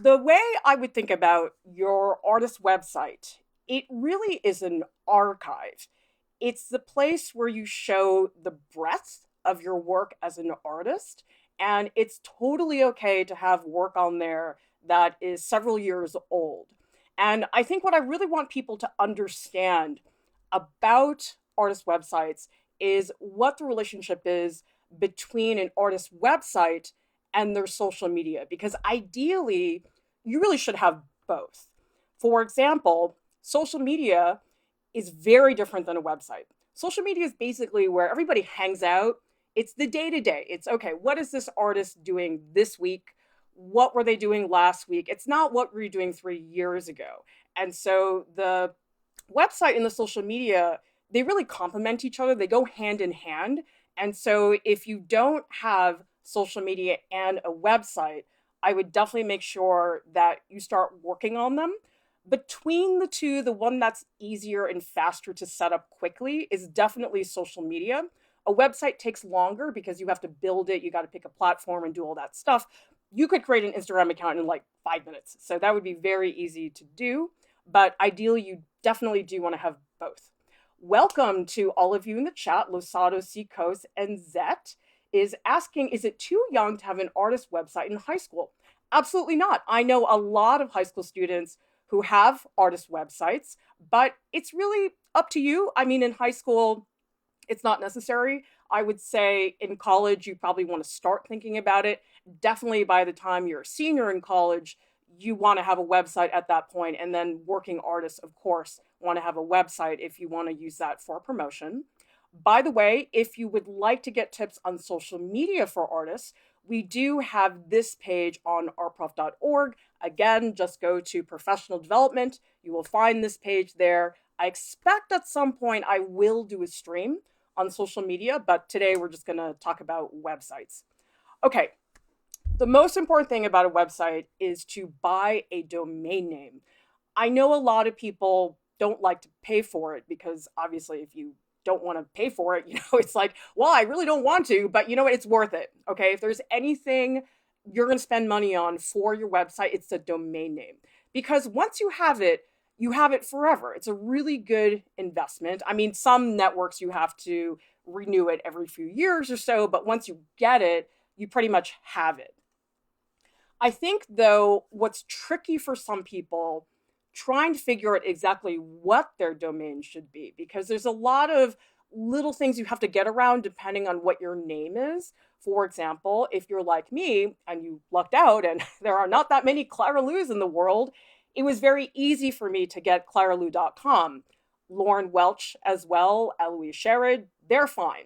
The way I would think about your artist website, it really is an archive. It's the place where you show the breadth of your work as an artist, and it's totally okay to have work on there that is several years old. And I think what I really want people to understand about artist websites is what the relationship is between an artist's website and their social media, because ideally, you really should have both. For example, social media is very different than a website. Social media is basically where everybody hangs out. It's the day to day. It's okay, what is this artist doing this week? What were they doing last week? It's not what were you doing 3 years ago. And so the website and the social media, they really complement each other. They go hand in hand. And so if you don't have social media and a website, I would definitely make sure that you start working on them. Between the two, the one that's easier and faster to set up quickly is definitely social media. A website takes longer because you have to build it, you got to pick a platform and do all that stuff. You could create an Instagram account in like 5 minutes. So that would be very easy to do. But ideally, you definitely do want to have both. Welcome to all of you in the chat. Losado, Seacoast, and Zet is asking, is it too young to have an artist website in high school? Absolutely not. I know a lot of high school students who have artist websites, but it's really up to you. I mean, in high school, it's not necessary. I would say in college, you probably want to start thinking about it. Definitely by the time you're a senior in college, you want to have a website at that point. And then working artists, of course, want to have a website if you want to use that for promotion. By the way, if you would like to get tips on social media for artists, we do have this page on artprof.org. Again, just go to professional development. You will find this page there. I expect at some point I will do a stream on social media, but today we're just going to talk about websites. Okay, the most important thing about a website is to buy a domain name. I know a lot of people don't like to pay for it because obviously if you don't want to pay for it, it's like, well, I really don't want to, but you know what, it's worth it. Okay, if there's anything you're going to spend money on for your website, it's a domain name, because once you have it forever. It's a really good investment. I mean, some networks you have to renew it every few years or so, but once you get it, you pretty much have it. I think, though, what's tricky for some people trying to figure out exactly what their domain should be, because there's a lot of little things you have to get around depending on what your name is. For example, if you're like me and you lucked out and there are not that many Clara Lieus in the world, it was very easy for me to get claralieu.com. Lauren Welch as well, Eloise Sherrod, they're fine.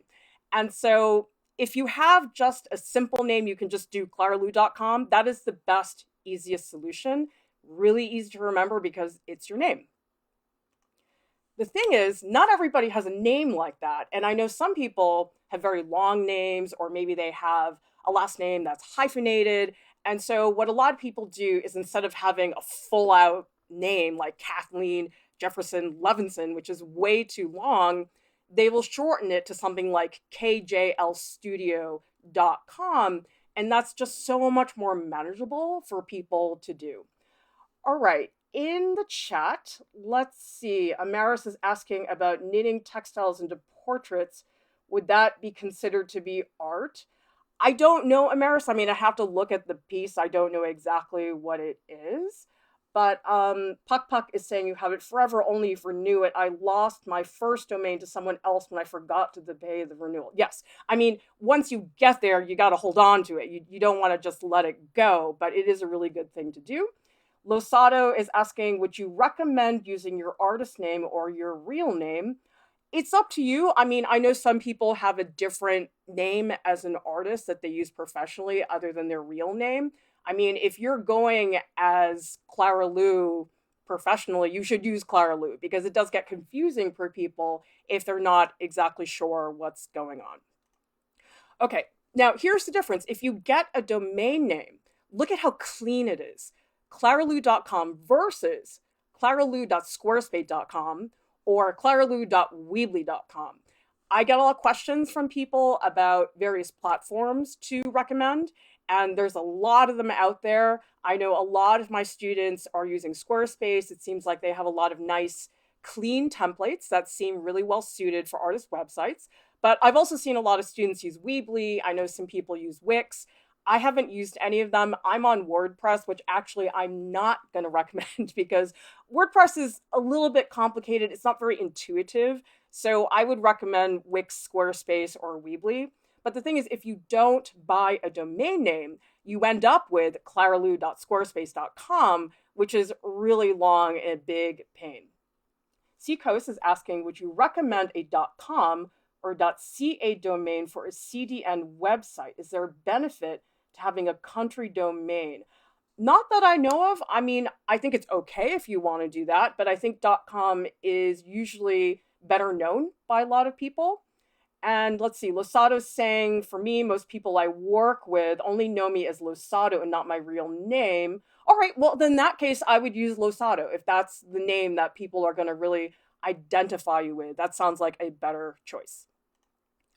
And so if you have just a simple name, you can just do claralieu.com. That is the best, easiest solution. Really easy to remember because it's your name. The thing is, not everybody has a name like that. And I know some people have very long names, or maybe they have a last name that's hyphenated. And so what a lot of people do is, instead of having a full out name like Kathleen Jefferson Levinson, which is way too long, they will shorten it to something like kjlstudio.com. And that's just so much more manageable for people to do. All right, in the chat, let's see. Amaris is asking about knitting textiles into portraits. Would that be considered to be art? I don't know, Amaris. I mean, I have to look at the piece. I don't know exactly what it is. But Puck Puck is saying you have it forever, only if you renew it. I lost my first domain to someone else when I forgot to pay the renewal. Yes, I mean, once you get there, you got to hold on to it. You don't want to just let it go, but it is a really good thing to do. Losado is asking, would you recommend using your artist name or your real name? It's up to you. I mean, I know some people have a different name as an artist that they use professionally other than their real name. I mean, if you're going as Clara Lieu professionally, you should use Clara Lieu, because it does get confusing for people if they're not exactly sure what's going on. Okay, now here's the difference. If you get a domain name, look at how clean it is. claralieu.com versus claralieu.squarespace.com or claralieu.weebly.com. I get a lot of questions from people about various platforms to recommend, And there's a lot of them out there. I know a lot of my students are using Squarespace. It seems like they have a lot of nice, clean templates that seem really well suited for artist websites. But I've also seen a lot of students use Weebly. I know some people use Wix. I haven't used any of them. I'm on WordPress, which actually I'm not going to recommend because WordPress is a little bit complicated. It's not very intuitive. So I would recommend Wix, Squarespace, or Weebly. But the thing is, if you don't buy a domain name, you end up with claralieu.squarespace.com, which is really long and a big pain. Seacoast is asking, would you recommend a .com or .ca domain for a CDN website? Is there a benefit to having a country domain? Not that I know of. I mean, I think it's okay if you want to do that, but I think .com is usually better known by a lot of people. And let's see, Losato's saying, for me, most people I work with only know me as Losato and not my real name. All right, well, then in that case, I would use Losato if that's the name that people are going to really identify you with. That sounds like a better choice.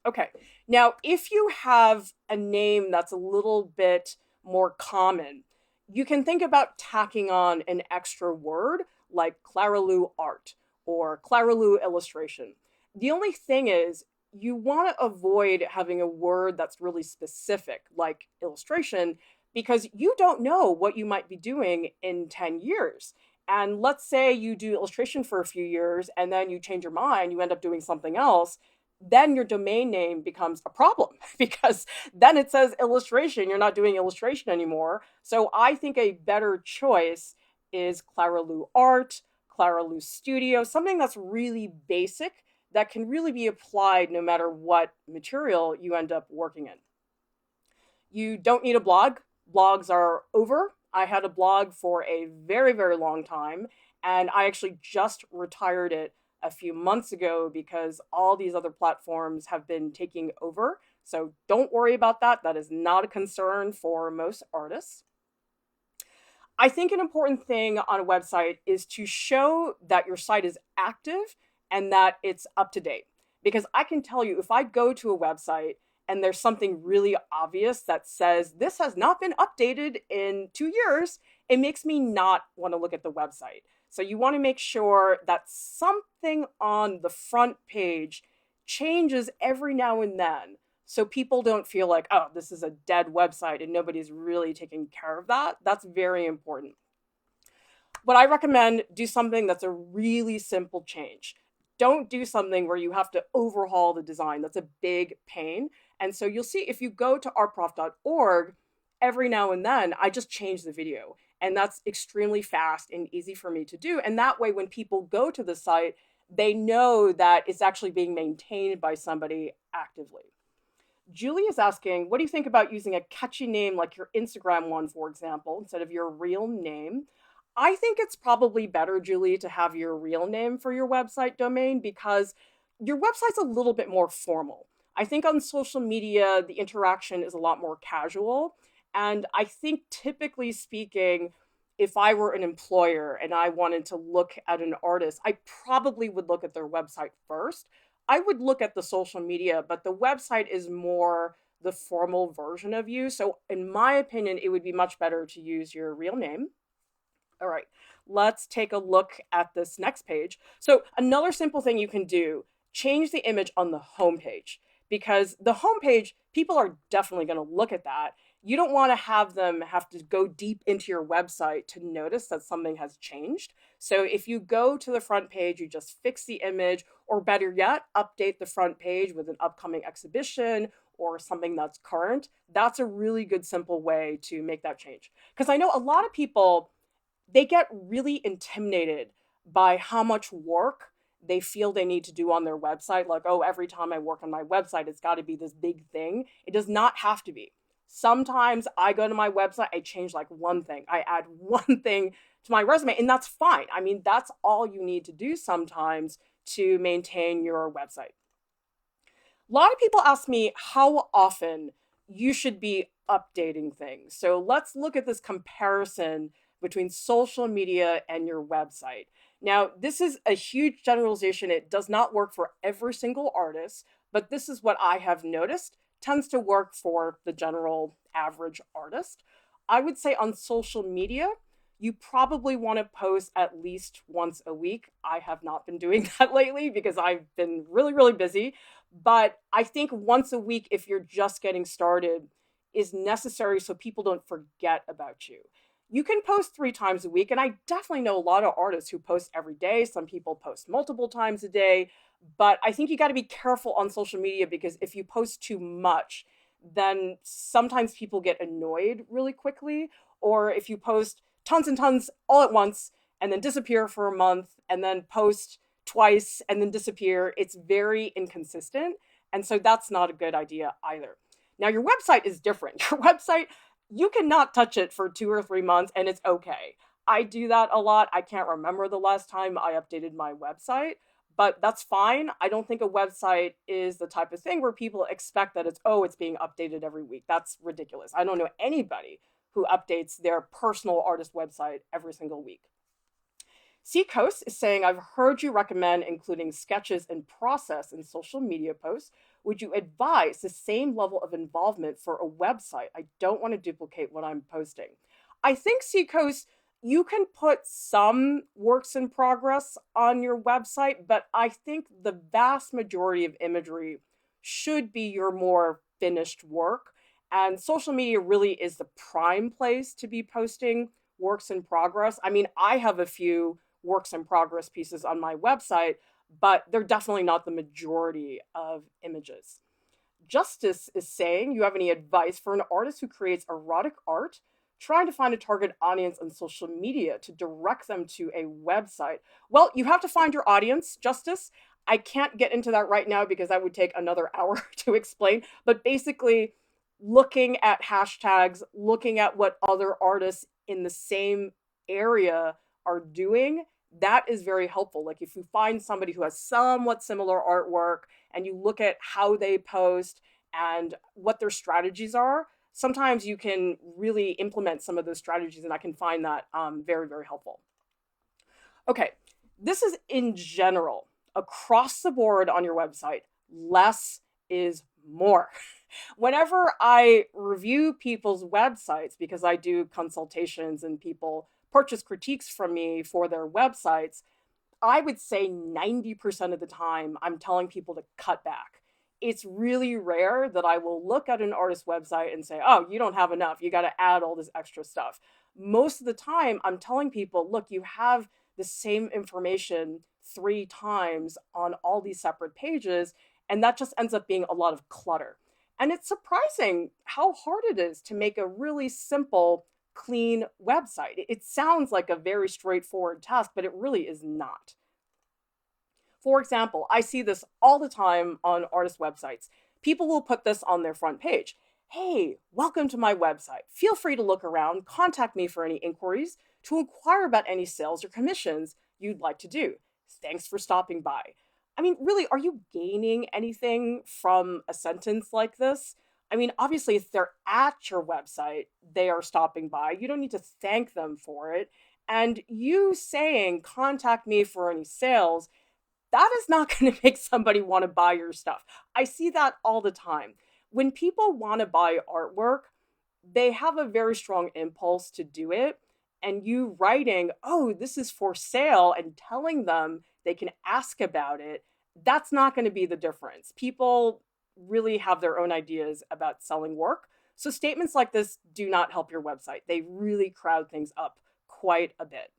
Okay, now if you have a name that's a little bit more common, you can think about tacking on an extra word like Clara Lieu art or Clara Lieu illustration. The only thing is, you want to avoid having a word that's really specific, like illustration, because you don't know what you might be doing in 10 years. And let's say you do illustration for a few years and then you change your mind, you end up doing something else, then your domain name becomes a problem because then it says illustration, you're not doing illustration anymore. So I think a better choice is Clara Lieu art, Clara Lieu studio, something that's really basic that can really be applied no matter what material you end up working in. You don't need a blog. Blogs are over. I had a blog for a very, very long time, and I actually just retired it a few months ago because all these other platforms have been taking over. So don't worry about that. That is not a concern for most artists. I think an important thing on a website is to show that your site is active and that it's up to date. Because I can tell you, if I go to a website and there's something really obvious that says this has not been updated in 2 years, it makes me not want to look at the website. So you want to make sure that something on the front page changes every now and then, so people don't feel like, oh, this is a dead website and nobody's really taking care of that. That's very important. What I recommend, do something that's a really simple change. Don't do something where you have to overhaul the design. That's a big pain. And so you'll see if you go to artprof.org, every now and then, I just change the video. And that's extremely fast and easy for me to do. And that way, when people go to the site, they know that it's actually being maintained by somebody actively. Julie is asking, what do you think about using a catchy name like your Instagram one, for example, instead of your real name? I think it's probably better, Julie, to have your real name for your website domain because your website's a little bit more formal. I think on social media, the interaction is a lot more casual. And I think typically speaking, if I were an employer and I wanted to look at an artist, I probably would look at their website first. I would look at the social media, but the website is more the formal version of you. So in my opinion, it would be much better to use your real name. All right, let's take a look at this next page. So another simple thing you can do, change the image on the homepage, because the homepage, people are definitely going to look at that. You don't want to have them have to go deep into your website to notice that something has changed. So if you go to the front page, you just fix the image, or better yet, update the front page with an upcoming exhibition or something that's current. That's a really good, simple way to make that change. Because I know a lot of people, they get really intimidated by how much work they feel they need to do on their website. Like, oh, every time I work on my website, it's got to be this big thing. It does not have to be. Sometimes I go to my website, I change like one thing. I add one thing to my resume, and that's fine. I mean, that's all you need to do sometimes to maintain your website. A lot of people ask me how often you should be updating things. So let's look at this comparison between social media and your website. Now, this is a huge generalization. It does not work for every single artist, but this is what I have noticed tends to work for the general average artist. I would say on social media, you probably want to post at least once a week. I have not been doing that lately because I've been really, really busy. But I think once a week, if you're just getting started, is necessary so people don't forget about you. You can post 3 times a week, and I definitely know a lot of artists who post every day. Some people post multiple times a day, but I think you got to be careful on social media because if you post too much, then sometimes people get annoyed really quickly. Or if you post tons and tons all at once and then disappear for a month and then post twice and then disappear, it's very inconsistent. And so that's not a good idea either. Now, your website is different. Your website, you cannot touch it for 2 or 3 months and it's okay. I do that a lot. I can't remember the last time I updated my website, but that's fine. I don't think a website is the type of thing where people expect that it's being updated every week. That's ridiculous. I don't know anybody who updates their personal artist website every single week. Seacoast is saying, I've heard you recommend including sketches and process in social media posts. Would you advise the same level of involvement for a website? I don't want to duplicate what I'm posting. I think Seacoast, you can put some works in progress on your website, but I think the vast majority of imagery should be your more finished work. And social media really is the prime place to be posting works in progress. I mean, I have a few works in progress pieces on my website, but they're definitely not the majority of images. Justice is saying, you have any advice for an artist who creates erotic art, trying to find a target audience on social media to direct them to a website? Well, you have to find your audience, Justice. I can't get into that right now because that would take another hour to explain, but basically looking at hashtags, looking at what other artists in the same area are doing, that is very helpful. Like if you find somebody who has somewhat similar artwork and you look at how they post and what their strategies are, sometimes you can really implement some of those strategies, and I can find that very, very helpful. Okay, this is in general, across the board on your website, less is more. Whenever I review people's websites, because I do consultations and people purchase critiques from me for their websites, I would say 90% of the time I'm telling people to cut back. It's really rare that I will look at an artist's website and say, oh, you don't have enough. You got to add all this extra stuff. Most of the time I'm telling people, look, you have the same information 3 times on all these separate pages, and that just ends up being a lot of clutter. And it's surprising how hard it is to make a really simple, clean website. It sounds like a very straightforward task, but it really is not. For example, I see this all the time on artist websites. People will put this on their front page. Hey, welcome to my website. Feel free to look around, contact me for any inquiries, to inquire about any sales or commissions you'd like to do. Thanks for stopping by. I mean, really, are you gaining anything from a sentence like this? I mean, obviously, if they're at your website, they are stopping by. You don't need to thank them for it. And you saying, contact me for any sales, that is not going to make somebody want to buy your stuff. I see that all the time. When people want to buy artwork, they have a very strong impulse to do it. And you writing, oh, this is for sale, and telling them they can ask about it, that's not going to be the difference. People really have their own ideas about selling work. So statements like this do not help your website. They really crowd things up quite a bit.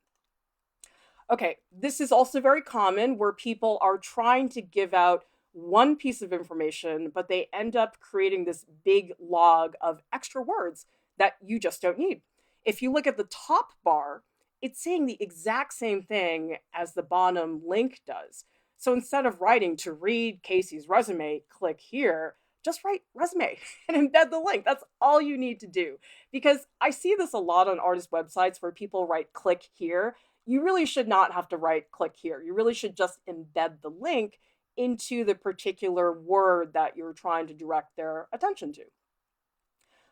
Okay, this is also very common where people are trying to give out one piece of information, but they end up creating this big log of extra words that you just don't need. If you look at the top bar, it's saying the exact same thing as the bottom link does. So instead of writing to read Casey's resume, click here, just write resume and embed the link. That's all you need to do. Because I see this a lot on artist websites where people write click here. You really should not have to write click here. You really should just embed the link into the particular word that you're trying to direct their attention to.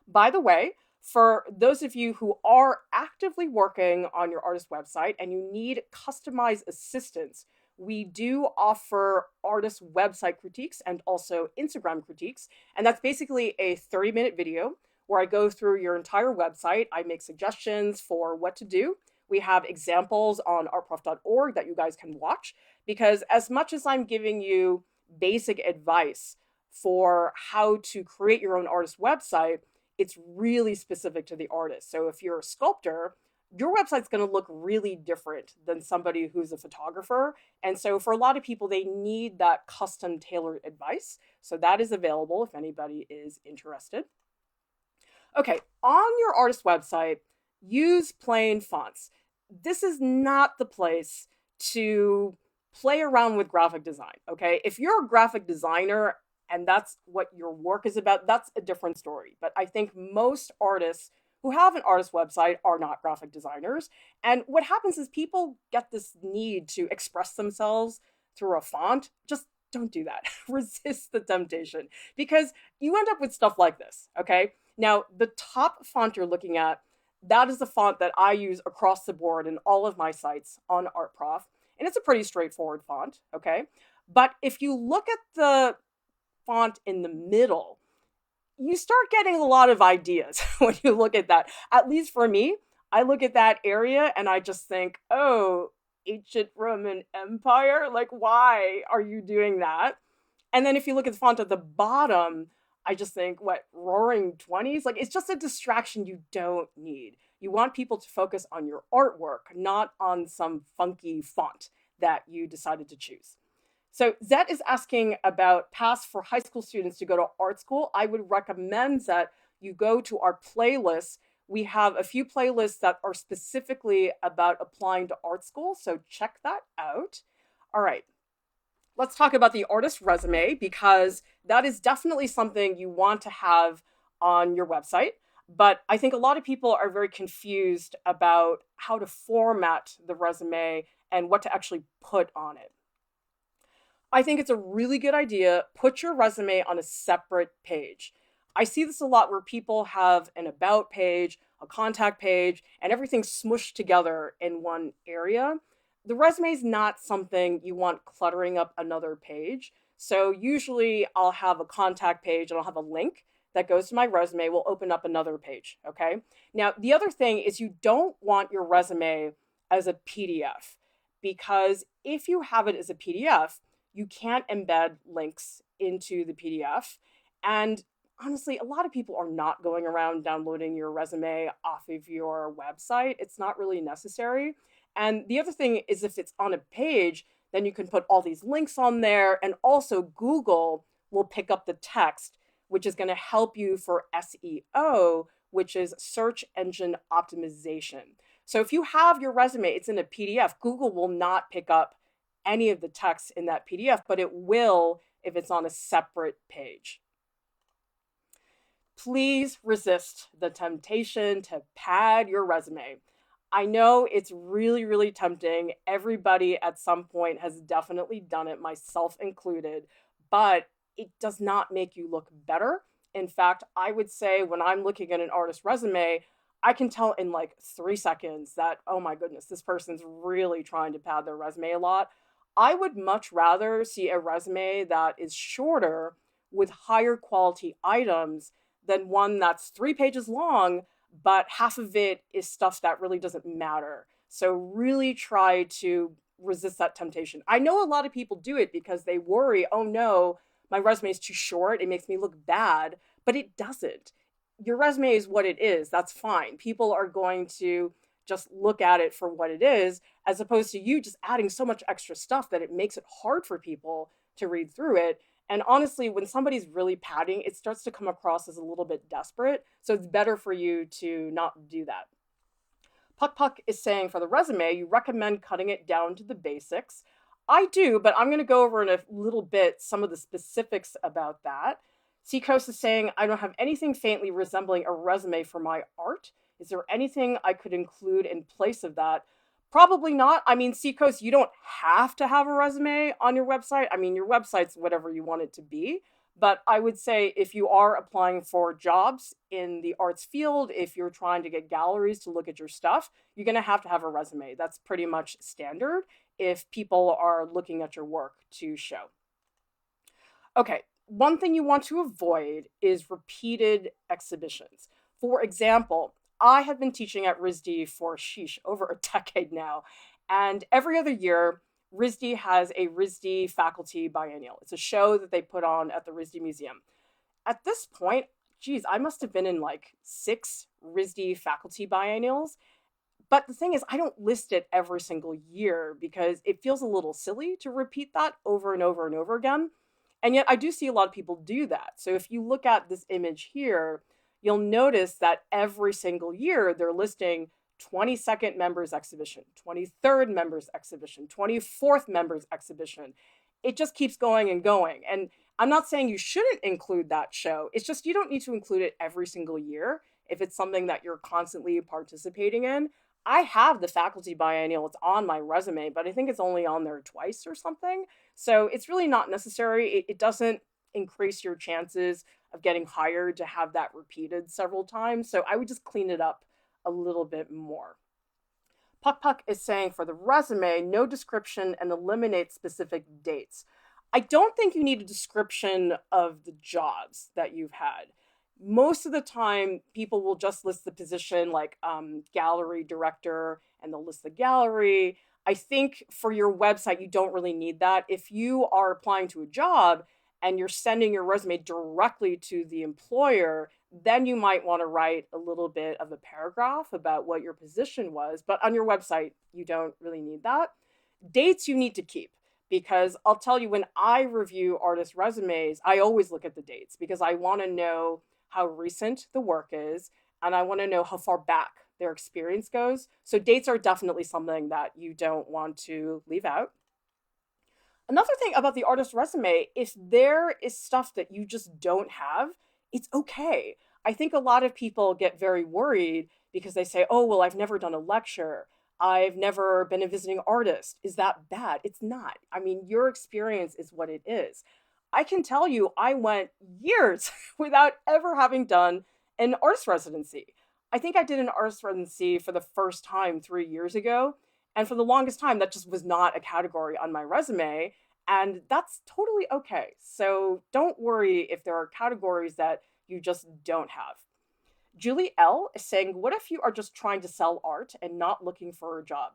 By the way, for those of you who are actively working on your artist website and you need customized assistance we do offer artist website critiques and also Instagram critiques. And that's basically a 30-minute video where I go through your entire website. I make suggestions for what to do. We have examples on artprof.org that you guys can watch, because as much as I'm giving you basic advice for how to create your own artist website, it's really specific to the artist. So if you're a sculptor, your website's going to look really different than somebody who's a photographer. And so for a lot of people, they need that custom tailored advice. So that is available if anybody is interested. Okay, on your artist website, use plain fonts. This is not the place to play around with graphic design, okay? If you're a graphic designer and that's what your work is about, that's a different story. But I think most artists who have an artist website are not graphic designers. And what happens is people get this need to express themselves through a font. Just don't do that. Resist the temptation, because you end up with stuff like this, okay? Now, the top font you're looking at, that is the font that I use across the board in all of my sites on ArtProf. And it's a pretty straightforward font, okay? But if you look at the font in the middle, you start getting a lot of ideas when you look at that. At least for me, I look at that area and I just think, oh, ancient Roman Empire? Like, why are you doing that? And then if you look at the font at the bottom, I just think, what, Roaring 20s? Like, it's just a distraction you don't need. You want people to focus on your artwork, not on some funky font that you decided to choose. So Zet is asking about paths for high school students to go to art school. I would recommend that you go to our playlists. We have a few playlists that are specifically about applying to art school, so check that out. All right, let's talk about the artist resume, because that is definitely something you want to have on your website. But I think a lot of people are very confused about how to format the resume and what to actually put on it. I think it's a really good idea. Put your resume on a separate page. I see this a lot where people have an about page, a contact page, and everything smushed together in one area. The resume is not something you want cluttering up another page. So usually I'll have a contact page and I'll have a link that goes to my resume. We'll open up another page, okay? Now, the other thing is you don't want your resume as a PDF, because if you have it as a PDF, you can't embed links into the PDF. And honestly, a lot of people are not going around downloading your resume off of your website. It's not really necessary. And the other thing is, if it's on a page, then you can put all these links on there. And also Google will pick up the text, which is going to help you for SEO, which is search engine optimization. So if you have your resume, it's in a PDF, Google will not pick up any of the text in that PDF, but it will if it's on a separate page. Please resist the temptation to pad your resume. I know it's really, really tempting. Everybody at some point has definitely done it, myself included, but it does not make you look better. In fact, I would say when I'm looking at an artist's resume, I can tell in like 3 seconds that, oh my goodness, this person's really trying to pad their resume a lot. I would much rather see a resume that is shorter with higher quality items than one that's 3 pages long, but half of it is stuff that really doesn't matter. So really try to resist that temptation. I know a lot of people do it because they worry, oh no, my resume is too short, it makes me look bad, but it doesn't. Your resume is what it is, that's fine. People are going to just look at it for what it is, as opposed to you just adding so much extra stuff that it makes it hard for people to read through it. And honestly, when somebody's really padding, it starts to come across as a little bit desperate. So it's better for you to not do that. Puck Puck is saying for the resume, you recommend cutting it down to the basics. I do, but I'm going to go over in a little bit some of the specifics about that. Seacoast is saying, I don't have anything faintly resembling a resume for my art. Is there anything I could include in place of that? Probably not. I mean, Seacoast, you don't have to have a resume on your website. I mean, your website's whatever you want it to be. But I would say if you are applying for jobs in the arts field, if you're trying to get galleries to look at your stuff, you're going to have a resume. That's pretty much standard if people are looking at your work to show. Okay, one thing you want to avoid is repeated exhibitions. For example, I have been teaching at RISD for over a decade now, and every other year, RISD has a RISD faculty biennial. It's a show that they put on at the RISD Museum. At this point, geez, I must have been in like 6 RISD faculty biennials. But the thing is, I don't list it every single year because it feels a little silly to repeat that over and over and over again. And yet I do see a lot of people do that. So if you look at this image here, you'll notice that every single year they're listing 22nd members exhibition, 23rd members exhibition, 24th members exhibition. It just keeps going and going. And I'm not saying you shouldn't include that show. It's just you don't need to include it every single year if it's something that you're constantly participating in. I have the faculty biennial, it's on my resume, but I think it's only on there twice or something. So it's really not necessary. It doesn't increase your chances of getting hired to have that repeated several times. So I would just clean it up a little bit more. Puck Puck is saying for the resume, no description and eliminate specific dates. I don't think you need a description of the jobs that you've had. Most of the time, people will just list the position like gallery director, and they'll list the gallery. I think for your website, you don't really need that. If you are applying to a job and you're sending your resume directly to the employer, then you might want to write a little bit of a paragraph about what your position was. But on your website, you don't really need that. Dates you need to keep. Because I'll tell you, when I review artist resumes, I always look at the dates because I want to know how recent the work is, and I want to know how far back their experience goes. So dates are definitely something that you don't want to leave out. Another thing about the artist resume, if there is stuff that you just don't have, it's okay. I think a lot of people get very worried because they say, oh, well, I've never done a lecture. I've never been a visiting artist. Is that bad? It's not. I mean, your experience is what it is. I can tell you, I went years without ever having done an artist residency. I think I did an artist residency for the first time 3 years ago. And for the longest time, that just was not a category on my resume. And that's totally okay. So don't worry if there are categories that you just don't have. Julie L is saying, what if you are just trying to sell art and not looking for a job?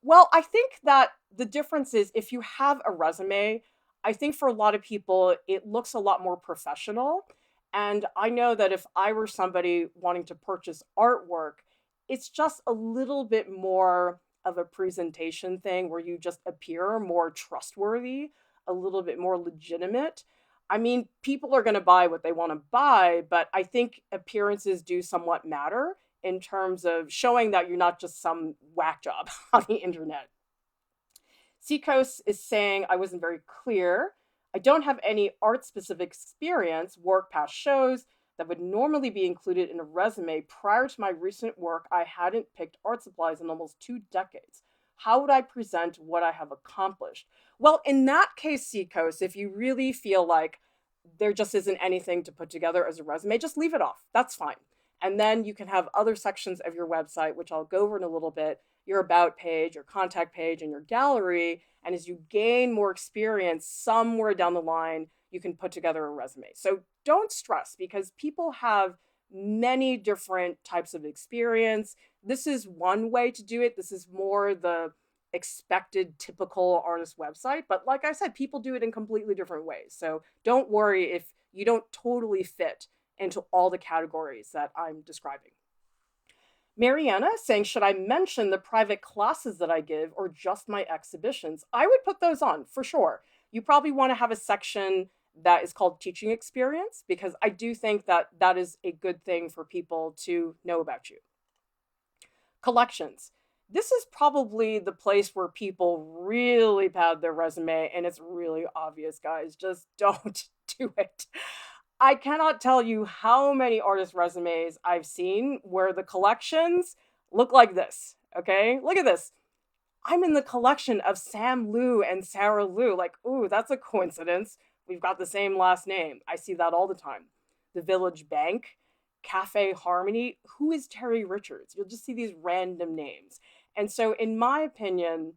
Well, I think that the difference is if you have a resume, I think for a lot of people, it looks a lot more professional. And I know that if I were somebody wanting to purchase artwork, it's just a little bit more of a presentation thing where you just appear more trustworthy, a little bit more legitimate. I mean, people are going to buy what they want to buy, but I think appearances do somewhat matter in terms of showing that you're not just some whack job on the internet. Seacoast is saying, I wasn't very clear. I don't have any art-specific experience, work past shows that would normally be included in a resume. Prior to my recent work, I hadn't picked art supplies in almost 2 decades. How would I present what I have accomplished? Well, in that case, Seacoast, if you really feel like there just isn't anything to put together as a resume, just leave it off. That's fine. And then you can have other sections of your website, which I'll go over in a little bit, your about page, your contact page, and your gallery. And as you gain more experience, somewhere down the line, you can put together a resume. So don't stress because people have many different types of experience. This is one way to do it. This is more the expected typical artist website. But like I said, people do it in completely different ways. So don't worry if you don't totally fit into all the categories that I'm describing. Mariana is saying, should I mention the private classes that I give or just my exhibitions? I would put those on for sure. You probably want to have a section that is called teaching experience because I do think that that is a good thing for people to know about you. Collections. This is probably the place where people really pad their resume and it's really obvious, guys. Just don't do it. I cannot tell you how many artist resumes I've seen where the collections look like this, okay? Look at this. I'm in the collection of Sam Lieu and Sarah Lieu. Like, ooh, that's a coincidence. we've got the same last name. I see that all the time. The Village Bank, Cafe Harmony. Who is Terry Richards? You'll just see these random names. And so, in my opinion,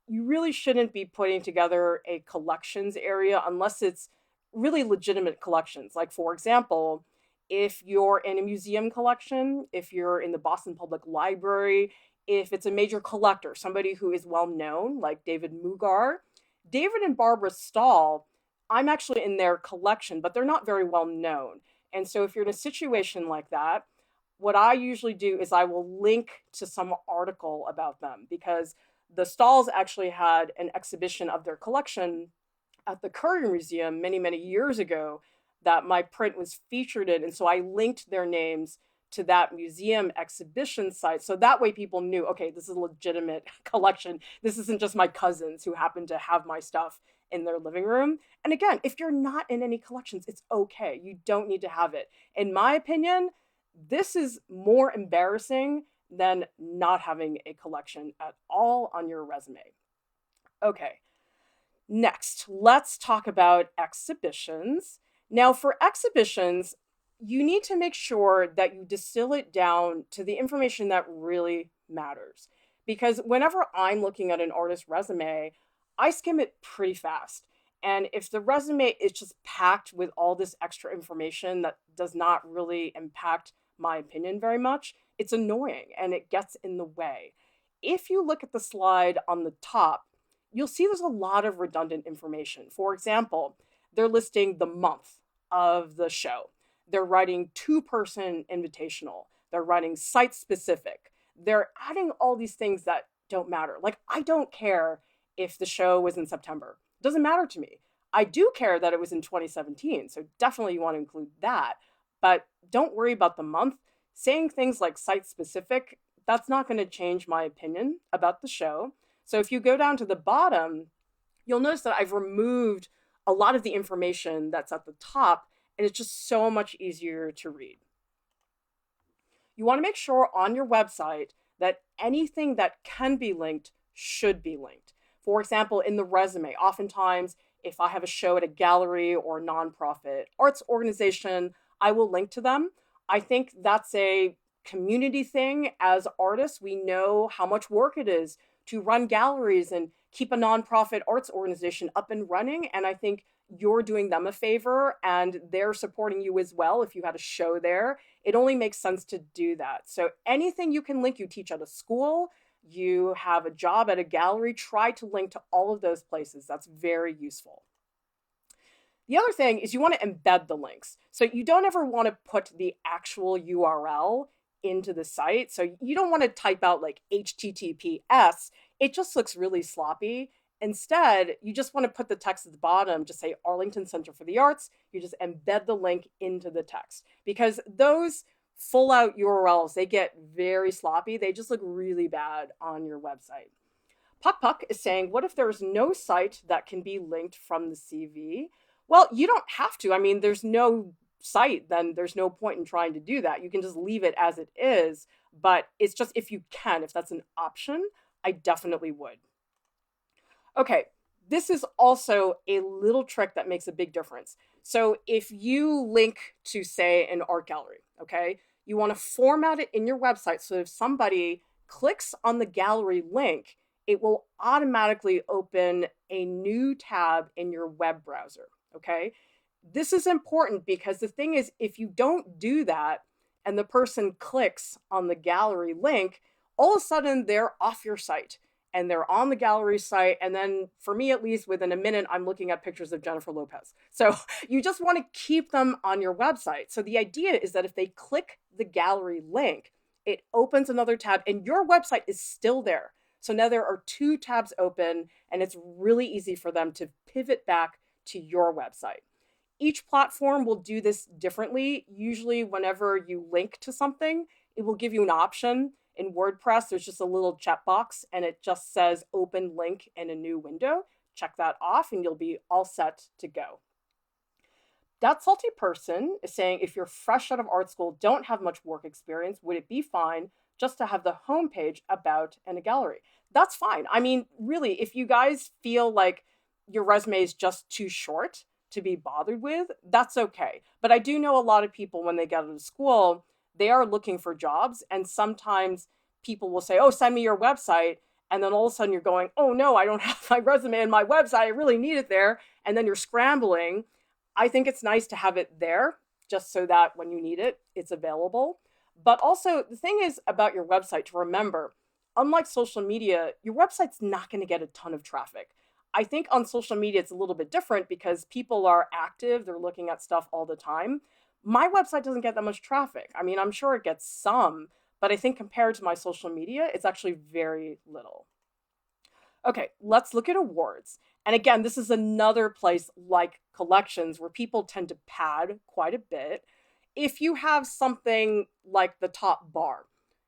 you really shouldn't be putting together a collections area unless it's really legitimate collections. Like, for example, if you're in a museum collection, if you're in the Boston Public Library, if it's a major collector, somebody who is well known, like David Mugar, David and Barbara Stahl, I'm actually in their collection, but they're not very well known. And so if you're in a situation like that, what I usually do is I will link to some article about them, because the Stalls actually had an exhibition of their collection at the Currier Museum many, many years ago that my print was featured in. And so I linked their names to that museum exhibition site. So that way people knew, okay, this is a legitimate collection. This isn't just my cousins who happen to have my stuff in their living room. And again, if you're not in any collections, it's okay. You don't need to have it. In my opinion, this is more embarrassing than not having a collection at all on your resume. Okay, next, let's talk about exhibitions. Now, for exhibitions, you need to make sure that you distill it down to the information that really matters. Because whenever I'm looking at an artist's resume, I skim it pretty fast. And if the resume is just packed with all this extra information that does not really impact my opinion very much, it's annoying and it gets in the way. If you look at the slide on the top, you'll see there's a lot of redundant information. For example, they're listing the month of the show. They're writing two-person invitational. They're writing site-specific. They're adding all these things that don't matter. Like, I don't care if the show was in September. It doesn't matter to me. I do care that it was in 2017, so definitely you want to include that. But don't worry about the month. Saying things like site-specific, that's not going to change my opinion about the show. So if you go down to the bottom, you'll notice that I've removed a lot of the information that's at the top, and it's just so much easier to read. You want to make sure on your website that anything that can be linked should be linked. For example, in the resume, oftentimes, if I have a show at a gallery or nonprofit arts organization, I will link to them. I think that's a community thing. As artists, we know how much work it is to run galleries and keep a nonprofit arts organization up and running. And I think you're doing them a favor and they're supporting you as well. If you had a show there, it only makes sense to do that. So anything you can link, you teach at a school, you have a job at a gallery, try to link to all of those places. That's very useful. The other thing is you want to embed the links. So you don't ever want to put the actual URL into the site. So you don't want to type out like HTTPS. It just looks really sloppy. Instead, you just want to put the text at the bottom, just say Arlington Center for the Arts. You just embed the link into the text, because those full out URLs, they get very sloppy. They just look really bad on your website. Puck Puck is saying, what if there's no site that can be linked from the CV? Well, you don't have to. I mean, there's no site, then there's no point in trying to do that. You can just leave it as it is, but it's just if you can, if that's an option, I definitely would. Okay, this is also a little trick that makes a big difference. So if you link to, say, an art gallery, okay, you want to format it in your website so if somebody clicks on the gallery link, it will automatically open a new tab in your web browser, okay? This is important because the thing is, if you don't do that and the person clicks on the gallery link, all of a sudden they're off your site and they're on the gallery site. And then for me, at least within a minute, I'm looking at pictures of Jennifer Lopez. So you just want to keep them on your website. So the idea is that if they click the gallery link, it opens another tab and your website is still there. So now there are two tabs open and it's really easy for them to pivot back to your website. Each platform will do this differently. Usually whenever you link to something, it will give you an option. In WordPress, there's just a little checkbox and it just says open link in a new window. Check that off and you'll be all set to go. That Salty Person is saying, if you're fresh out of art school, don't have much work experience, would it be fine just to have the homepage about and a gallery? That's fine. I mean, really, if you guys feel like your resume is just too short, to be bothered with, that's okay. But I do know a lot of people, when they get out of school, they are looking for jobs. And sometimes people will say, oh, send me your website. And then all of a sudden you're going, oh no, I don't have my resume and my website. I really need it there. And then you're scrambling. I think it's nice to have it there just so that when you need it, it's available. But also the thing is about your website to remember, unlike social media, your website's not going to get a ton of traffic. I think on social media, it's a little bit different because people are active. They're looking at stuff all the time. My website doesn't get that much traffic. I mean, I'm sure it gets some, but I think compared to my social media, it's actually very little. Okay, let's look at awards. And again, this is another place like collections where people tend to pad quite a bit. If you have something like the top bar,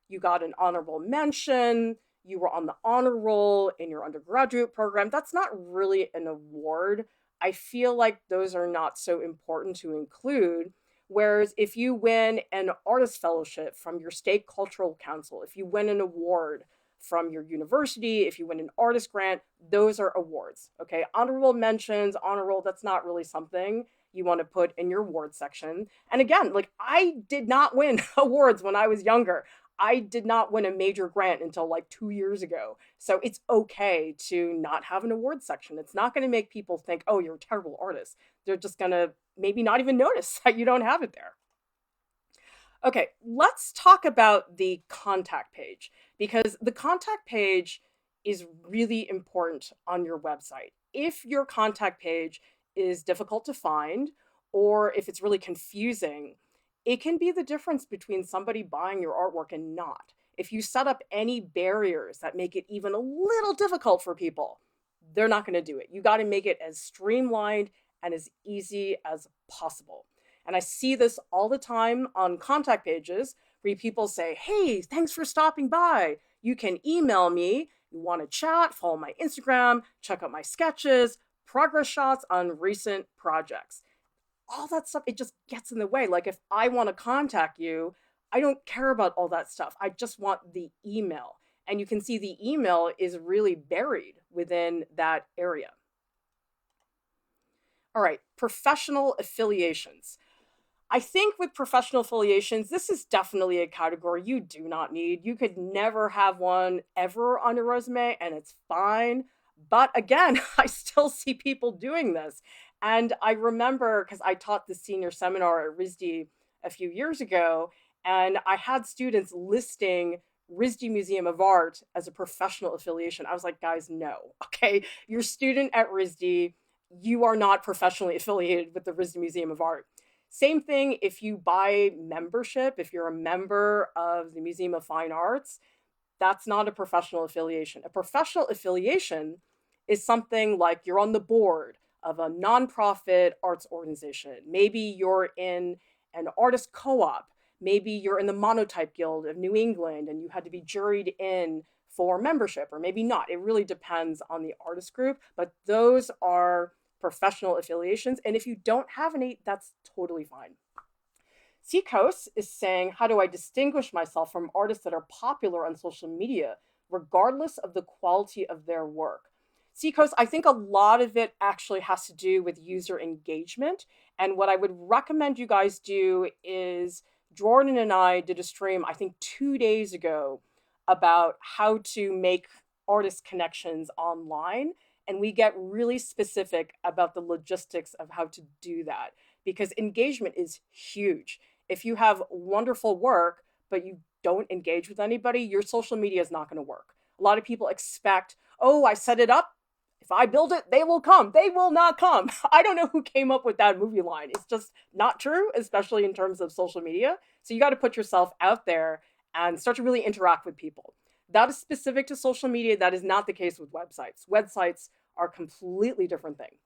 you got an honorable mention, you were on the honor roll in your undergraduate program, that's not really an award. I feel like those are not so important to include. Whereas if you win an artist fellowship from your state cultural council, if you win an award from your university, if you win an artist grant, those are awards. Okay, honorable mentions, honor roll, that's not really something you want to put in your award section. And again, like I did not win awards when I was younger. I did not win a major grant until like 2 years ago. So it's okay to not have an award section. It's not going to make people think, oh, you're a terrible artist. They're just going to maybe not even notice that you don't have it there. Okay, let's talk about the contact page, because the contact page is really important on your website. If your contact page is difficult to find, or if it's really confusing, it can be the difference between somebody buying your artwork and not. If you set up any barriers that make it even a little difficult for people, they're not going to do it. You got to make it as streamlined and as easy as possible. And I see this all the time on contact pages where people say, hey, thanks for stopping by. You can email me. You want to chat, follow my Instagram, check out my sketches, progress shots on recent projects. All that stuff, it just gets in the way. Like if I want to contact you, I don't care about all that stuff. I just want the email. And you can see the email is really buried within that area. All right, professional affiliations. I think with professional affiliations, this is definitely a category you do not need. You could never have one ever on your resume and it's fine. But again, I still see people doing this. And I remember, because I taught the senior seminar at RISD a few years ago, and I had students listing RISD Museum of Art as a professional affiliation. I was like, guys, no, okay? You're a student at RISD. You are not professionally affiliated with the RISD Museum of Art. Same thing if you buy membership, if you're a member of the Museum of Fine Arts, that's not a professional affiliation. A professional affiliation is something like you're on the board of a nonprofit arts organization. Maybe you're in an artist co-op. Maybe you're in the Monotype Guild of New England and you had to be juried in for membership, or maybe not. It really depends on the artist group, but those are professional affiliations. And if you don't have any, that's totally fine. Seacoast is saying, how do I distinguish myself from artists that are popular on social media, regardless of the quality of their work? Seacoast, I think a lot of it actually has to do with user engagement. And what I would recommend you guys do is, Jordan and I did a stream, I think 2 days ago, about how to make artist connections online. And we get really specific about the logistics of how to do that, because engagement is huge. If you have wonderful work, but you don't engage with anybody, your social media is not going to work. A lot of people expect, oh, I set it up. If I build it, they will come. They will not come. I don't know who came up with that movie line. It's just not true, especially in terms of social media. So you got to put yourself out there and start to really interact with people. That is specific to social media. That is not the case with websites. Websites are a completely different thing.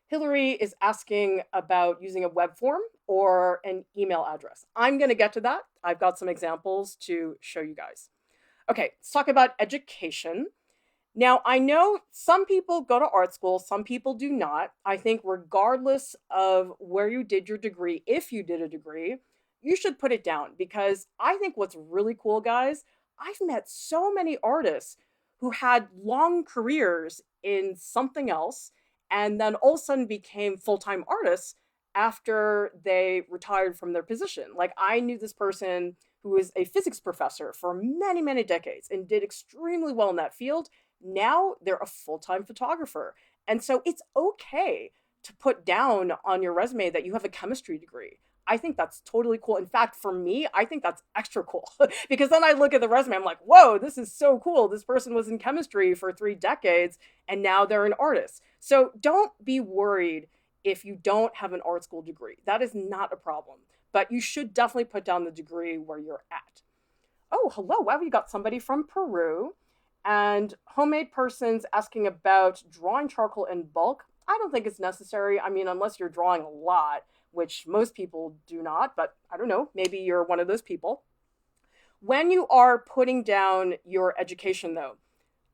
Hillary is asking about using a web form or an email address. I'm going to get to that. I've got some examples to show you guys. Okay, let's talk about education. Now, I know some people go to art school, some people do not. I think regardless of where you did your degree, if you did a degree, you should put it down, because I think what's really cool, guys, I've met so many artists who had long careers in something else, and then all of a sudden became full-time artists after they retired from their position. Like, I knew this person who was a physics professor for many, many decades and did extremely well in that field. Now they're a full-time photographer. And so it's okay to put down on your resume that you have a chemistry degree. I think that's totally cool. In fact, for me, I think that's extra cool because then I look at the resume, I'm like, whoa, this is so cool. This person was in chemistry for 3 decades and now they're an artist. So don't be worried if you don't have an art school degree. That is not a problem, but you should definitely put down the degree where you're at. Oh, hello. Wow, we got somebody from Peru, and homemade person's asking about drawing charcoal in bulk. I don't think it's necessary. I mean, unless you're drawing a lot, which most people do not, but I don't know, maybe you're one of those people. When you are putting down your education though,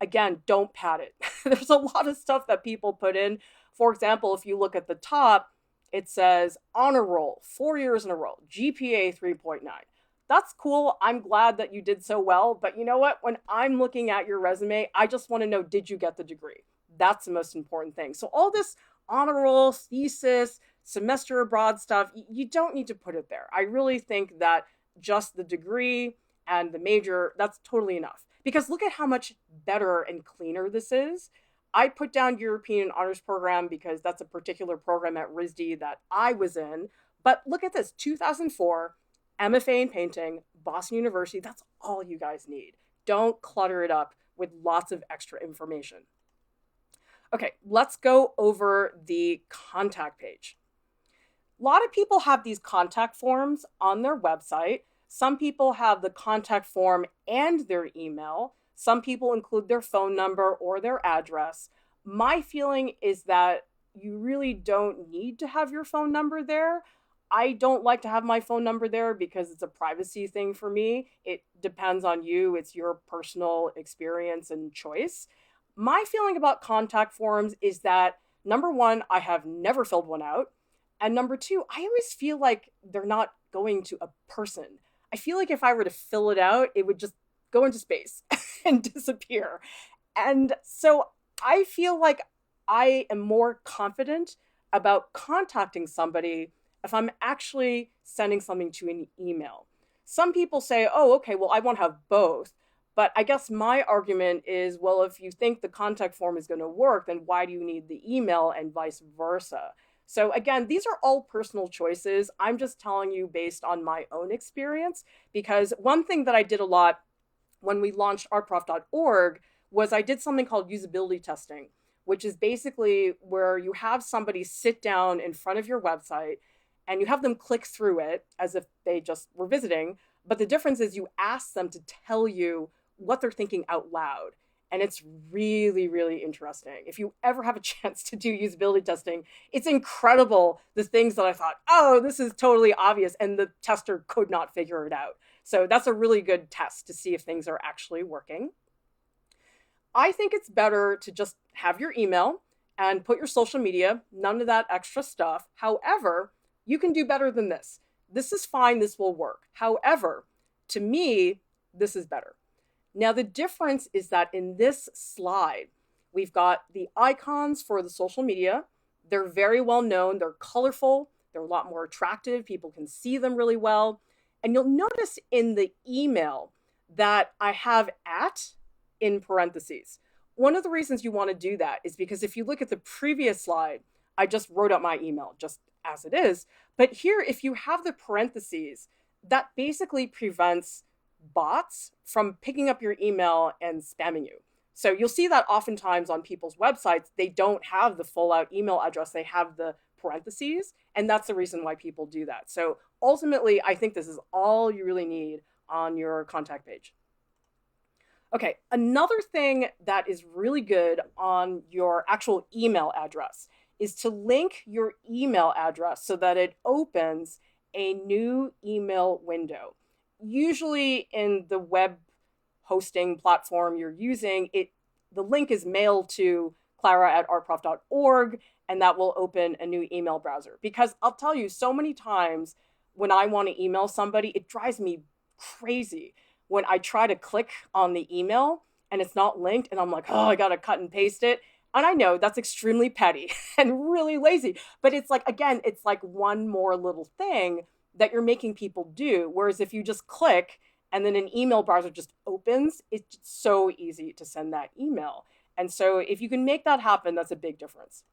again, don't pad it. There's a lot of stuff that people put in. For example, if you look at the top, it says honor roll, 4 years in a row, GPA 3.9. That's cool. I'm glad that you did so well. But you know what? When I'm looking at your resume, I just want to know, did you get the degree? That's the most important thing. So all this honor roll, thesis, semester abroad stuff, you don't need to put it there. I really think that just the degree and the major, that's totally enough. Because look at how much better and cleaner this is. I put down European Honors Program because that's a particular program at RISD that I was in. But look at this, 2004, MFA in painting, Boston University. That's all you guys need. Don't clutter it up with lots of extra information. Okay, let's go over the contact page. A lot of people have these contact forms on their website. Some people have the contact form and their email. Some people include their phone number or their address. My feeling is that you really don't need to have your phone number there. I don't like to have my phone number there because it's a privacy thing for me. It depends on you. It's your personal experience and choice. My feeling about contact forms is that, number one, I have never filled one out. And number two, I always feel like they're not going to a person. I feel like if I were to fill it out, it would just go into space and disappear. And so I feel like I am more confident about contacting somebody if I'm actually sending something to an email. Some people say, oh, okay, well, I won't have both. But I guess my argument is, well, if you think the contact form is going to work, then why do you need the email and vice versa? So again, these are all personal choices. I'm just telling you based on my own experience, because one thing that I did a lot when we launched artprof.org was I did something called usability testing, which is basically where you have somebody sit down in front of your website and you have them click through it as if they just were visiting. But the difference is you ask them to tell you what they're thinking out loud. And it's really, really interesting. If you ever have a chance to do usability testing, it's incredible the things that I thought, oh, this is totally obvious, and the tester could not figure it out. So that's a really good test to see if things are actually working. I think it's better to just have your email and put your social media, none of that extra stuff. However, you can do better than this. This is fine, this will work. However, to me, this is better. Now, the difference is that in this slide, we've got the icons for the social media. They're very well known. They're colorful. They're a lot more attractive. People can see them really well. And you'll notice in the email that I have @ in parentheses. One of the reasons you want to do that is because if you look at the previous slide, I just wrote out my email just as it is. But here, if you have the parentheses, that basically prevents bots from picking up your email and spamming you. So you'll see that oftentimes on people's websites, they don't have the full out email address, they have the parentheses, and that's the reason why people do that. So ultimately, I think this is all you really need on your contact page. Okay, another thing that is really good on your actual email address is to link your email address so that it opens a new email window. Usually in the web hosting platform you're using, the link is mailed to clara@artprof.org, and that will open a new email browser. Because I'll tell you, so many times when I want to email somebody, it drives me crazy when I try to click on the email and it's not linked, and I'm like, oh, I got to cut and paste it. And I know that's extremely petty and really lazy, but it's like, again, it's like one more little thing that you're making people do. Whereas if you just click and then an email browser just opens, it's so easy to send that email. And so if you can make that happen, that's a big difference.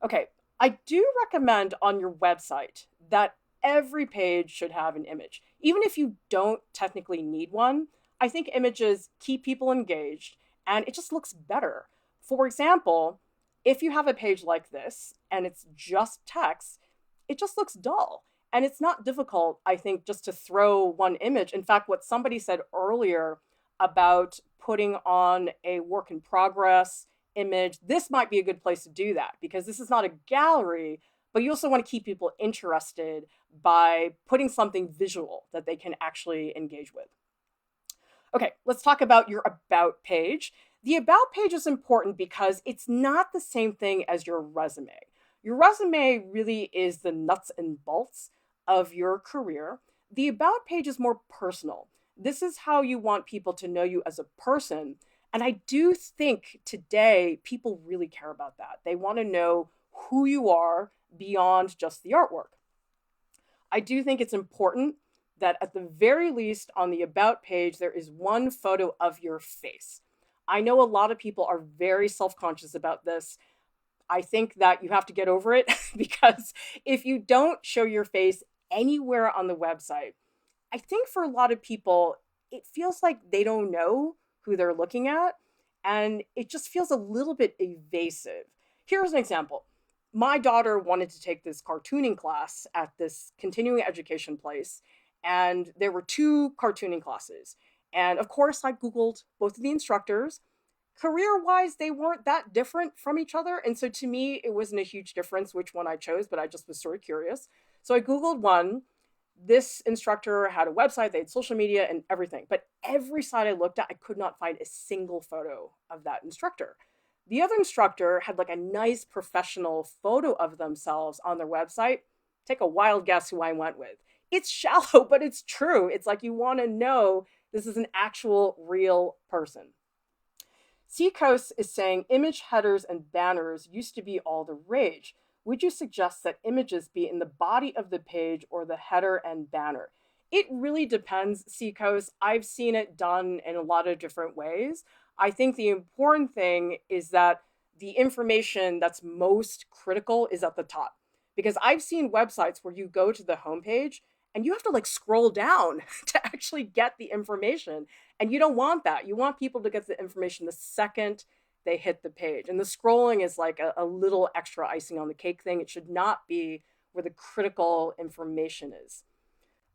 Okay, I do recommend on your website that every page should have an image. Even if you don't technically need one, I think images keep people engaged and it just looks better. For example, if you have a page like this and it's just text, it just looks dull. And it's not difficult, I think, just to throw one image. In fact, what somebody said earlier about putting on a work in progress image, this might be a good place to do that because this is not a gallery, but you also want to keep people interested by putting something visual that they can actually engage with. Okay, let's talk about your about page. The about page is important because it's not the same thing as your resume. Your resume really is the nuts and bolts of your career. The about page is more personal. This is how you want people to know you as a person. And I do think today people really care about that. They want to know who you are beyond just the artwork. I do think it's important that at the very least on the about page, there is one photo of your face. I know a lot of people are very self-conscious about this. I think that you have to get over it because if you don't show your face anywhere on the website, I think for a lot of people, it feels like they don't know who they're looking at, and it just feels a little bit evasive. Here's an example. My daughter wanted to take this cartooning class at this continuing education place, and there were two cartooning classes. And of course, I Googled both of the instructors. Career-wise, they weren't that different from each other. And so to me, it wasn't a huge difference which one I chose, but I just was sort of curious. So I Googled one. This instructor had a website, they had social media and everything. But every site I looked at, I could not find a single photo of that instructor. The other instructor had like a nice professional photo of themselves on their website. Take a wild guess who I went with. It's shallow, but it's true. It's like you want to know this is an actual real person. Seacoast is saying image headers and banners used to be all the rage. Would you suggest that images be in the body of the page or the header and banner? It really depends, Seacoast. I've seen it done in a lot of different ways. I think the important thing is that the information that's most critical is at the top. Because I've seen websites where you go to the homepage and you have to like scroll down to actually get the information. And you don't want that. You want people to get the information the second they hit the page. And the scrolling is like a little extra icing on the cake thing. It should not be where the critical information is.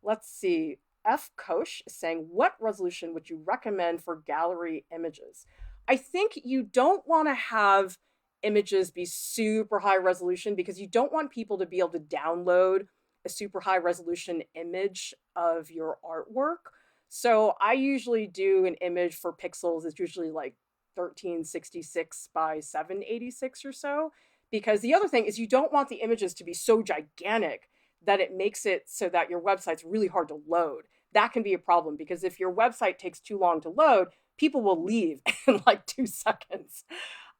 Let's see. F. Koch is saying, what resolution would you recommend for gallery images? I think you don't want to have images be super high resolution because you don't want people to be able to download a super high resolution image of your artwork. So I usually do an image for pixels. It's usually like 1366 by 786 or so. Because the other thing is you don't want the images to be so gigantic that it makes it so that your website's really hard to load. That can be a problem because if your website takes too long to load, people will leave in like 2 seconds.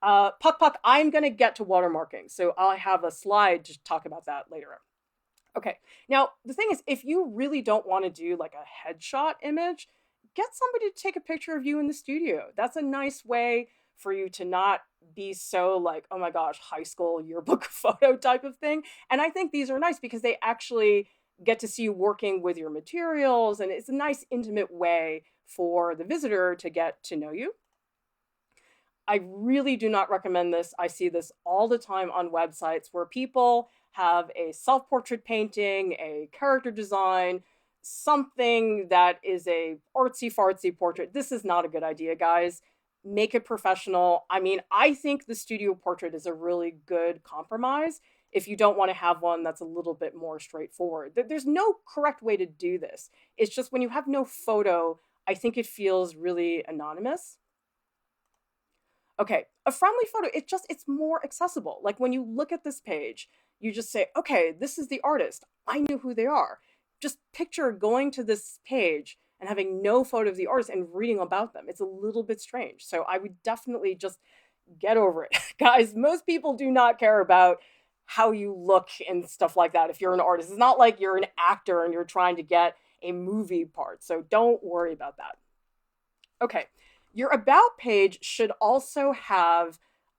Puck, I'm going to get to watermarking. So I'll have a slide to talk about that later. Okay, now the thing is, if you really don't want to do like a headshot image, get somebody to take a picture of you in the studio. That's a nice way for you to not be so like, oh my gosh, high school yearbook photo type of thing. And I think these are nice because they actually get to see you working with your materials, and it's a nice intimate way for the visitor to get to know you. I really do not recommend this. I see this all the time on websites where people have a self-portrait painting, a character design, something that is a artsy-fartsy portrait. This is not a good idea, guys. Make it professional. I mean, I think the studio portrait is a really good compromise if you don't want to have one that's a little bit more straightforward. There's no correct way to do this. It's just when you have no photo, I think it feels really anonymous. Okay, a friendly photo, it's more accessible. Like when you look at this page, you just say, okay, this is the artist. I know who they are. Just picture going to this page and having no photo of the artist and reading about them. It's a little bit strange. So I would definitely just get over it. Guys, most people do not care about how you look and stuff like that if you're an artist. It's not like you're an actor and you're trying to get a movie part. So don't worry about that. Okay, your About page should also have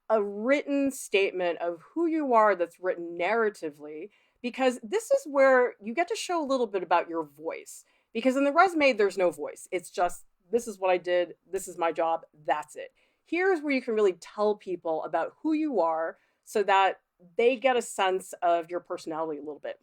a written statement of who you are that's written narratively, because this is where you get to show a little bit about your voice. Because in the resume, there's no voice. It's just, this is what I did, this is my job, that's it. Here's where you can really tell people about who you are so that they get a sense of your personality a little bit.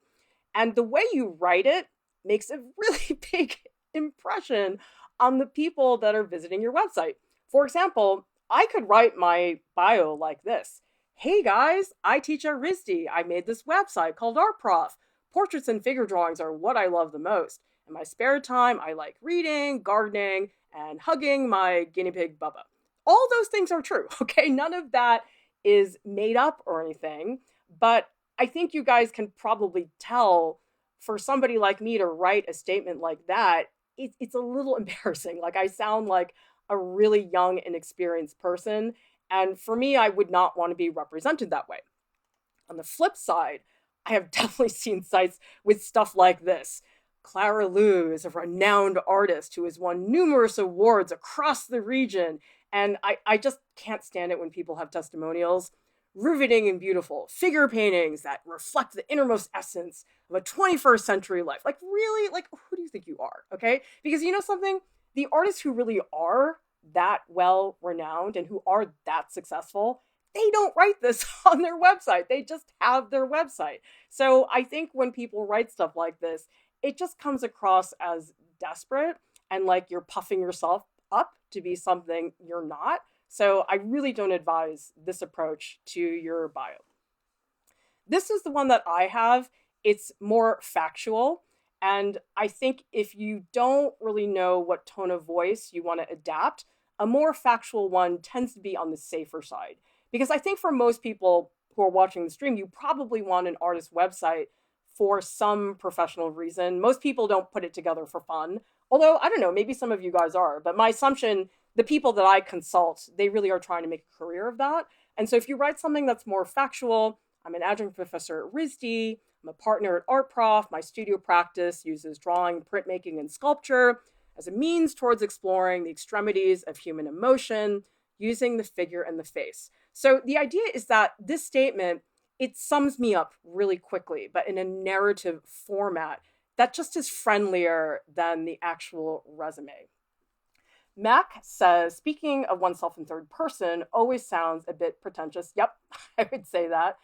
And the way you write it makes a really big impression on the people that are visiting your website. For example, I could write my bio like this. Hey guys, I teach at RISD. I made this website called Art Prof. Portraits and figure drawings are what I love the most. In my spare time, I like reading, gardening, and hugging my guinea pig Bubba. All those things are true, okay? None of that is made up or anything, but I think you guys can probably tell for somebody like me to write a statement like that, it's a little embarrassing. Like I sound like a really young, inexperienced person. And for me, I would not want to be represented that way. On the flip side, I have definitely seen sites with stuff like this. Clara Lieu is a renowned artist who has won numerous awards across the region. And I just can't stand it when people have testimonials. Riveting and beautiful figure paintings that reflect the innermost essence of a 21st century life. Like, really? Like, who do you think you are? Okay? Because you know something? The artists who really are that well renowned and who are that successful, they don't write this on their website. They just have their website. So I think when people write stuff like this, it just comes across as desperate and like you're puffing yourself up to be something you're not. So I really don't advise this approach to your bio. This is the one that I have. It's more factual. And I think if you don't really know what tone of voice you want to adapt, a more factual one tends to be on the safer side. Because I think for most people who are watching the stream, you probably want an artist website for some professional reason. Most people don't put it together for fun. Although, I don't know, maybe some of you guys are. But my assumption, the people that I consult, they really are trying to make a career of that. And so if you write something that's more factual, I'm an adjunct professor at RISD, I'm a partner at Art Prof, my studio practice uses drawing, printmaking, and sculpture as a means towards exploring the extremities of human emotion using the figure and the face. So the idea is that this statement, it sums me up really quickly, but in a narrative format that just is friendlier than the actual resume. Mac says, speaking of oneself in third person always sounds a bit pretentious. Yep, I would say that.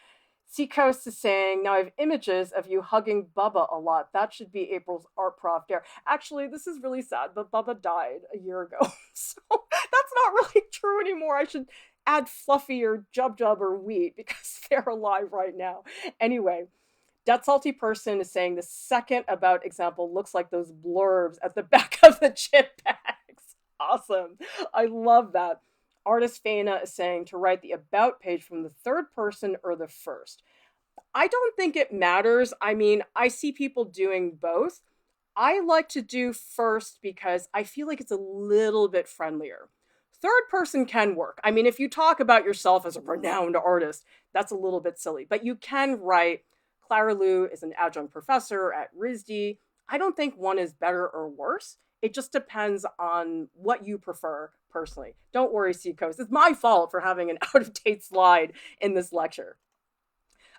Seacoast is saying, now I have images of you hugging Bubba a lot. That should be April's Art Prof dare. Actually, this is really sad, but Bubba died a year ago. So that's not really true anymore. I should add Fluffy or Jub Jub or Wheat because they're alive right now. Anyway, That Salty Person is saying the second About example looks like those blurbs at the back of the chip bags. Awesome. I love that. Artist Faina is saying to write the About page from the third person or the first. I don't think it matters. I mean, I see people doing both. I like to do first because I feel like it's a little bit friendlier. Third person can work. I mean, if you talk about yourself as a renowned artist, that's a little bit silly. But you can write, Clara Lieu is an adjunct professor at RISD. I don't think one is better or worse. It just depends on what you prefer personally. Don't worry, Seacoast. It's my fault for having an out-of-date slide in this lecture.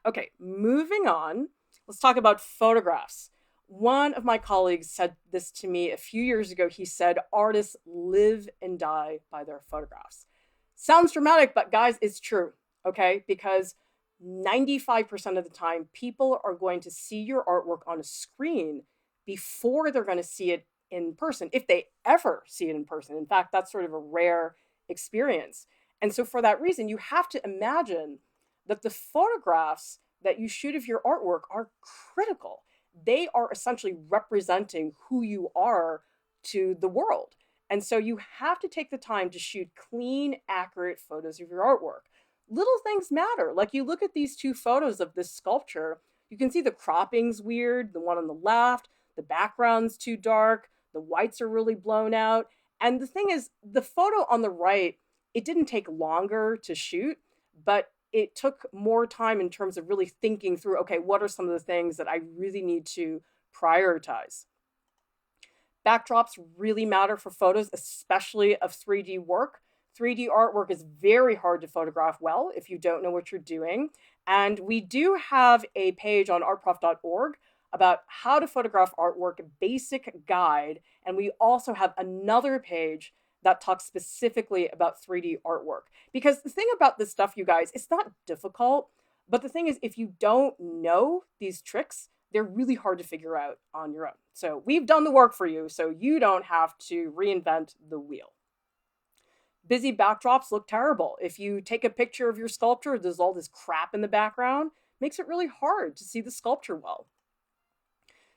Okay, moving on. Let's talk about photographs. One of my colleagues said this to me a few years ago. He said, artists live and die by their photographs. Sounds dramatic, but guys, it's true, okay? Because 95% of the time, people are going to see your artwork on a screen before they're going to see it in person, if they ever see it in person. In fact, that's sort of a rare experience. And so for that reason, you have to imagine that the photographs that you shoot of your artwork are critical. They are essentially representing who you are to the world. And so you have to take the time to shoot clean, accurate photos of your artwork. Little things matter. Like you look at these two photos of this sculpture, you can see the cropping's weird, the one on the left, the background's too dark, the whites are really blown out. And the thing is, the photo on the right, It didn't take longer to shoot, but it took more time in terms of really thinking through, okay, what are some of the things that I really need to prioritize? Backdrops really matter for photos, especially of 3D work. 3D artwork is very hard to photograph well if you don't know what you're doing. And we do have a page on artprof.org about how to photograph artwork, a basic guide. And we also have another page that talks specifically about 3D artwork. Because the thing about this stuff, you guys, it's not difficult. But the thing is, if you don't know these tricks, they're really hard to figure out on your own. So we've done the work for you, so you don't have to reinvent the wheel. Busy backdrops look terrible. If you take a picture of your sculpture, there's all this crap in the background, makes it really hard to see the sculpture well.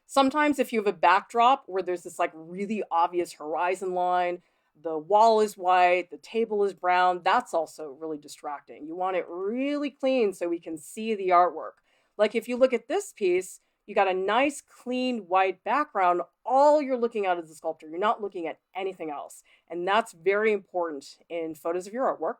Sometimes if you have a backdrop where there's this like really obvious horizon line, the wall is white, the table is brown, that's also really distracting. You want it really clean so we can see the artwork. Like if you look at this piece, you got a nice, clean, white background. All you're looking at is the sculpture. You're not looking at anything else. And that's very important in photos of your artwork.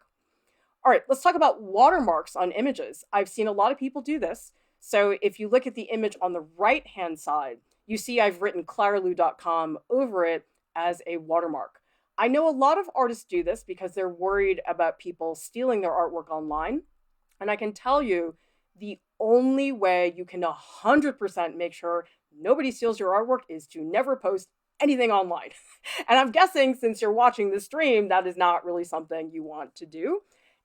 All right, let's talk about watermarks on images. I've seen a lot of people do this. So if you look at the image on the right-hand side, you see I've written claralieu.com over it as a watermark. I know a lot of artists do this because they're worried about people stealing their artwork online. And I can tell you, the only way you can 100% make sure nobody steals your artwork is to never post anything online. And I'm guessing since you're watching this stream, that is not really something you want to do.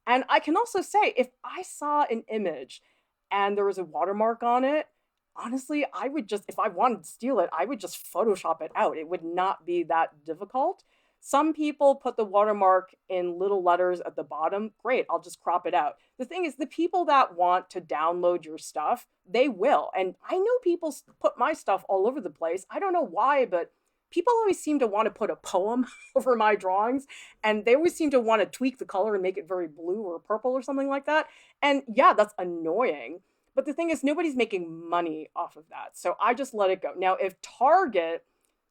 And I can also say, if I saw an image and there was a watermark on it, honestly, I would just, if I wanted to steal it, I would just Photoshop it out. It would not be that difficult. Some people put the watermark in little letters at the bottom. Great, I'll just crop it out. The thing is, the people that want to download your stuff, they will. And I know people put my stuff all over the place. I don't know why, but people always seem to want to put a poem over my drawings. And they always seem to want to tweak the color and make it very blue or purple or something like that. And yeah, that's annoying. But the thing is, nobody's making money off of that. So I just let it go. Now, if Target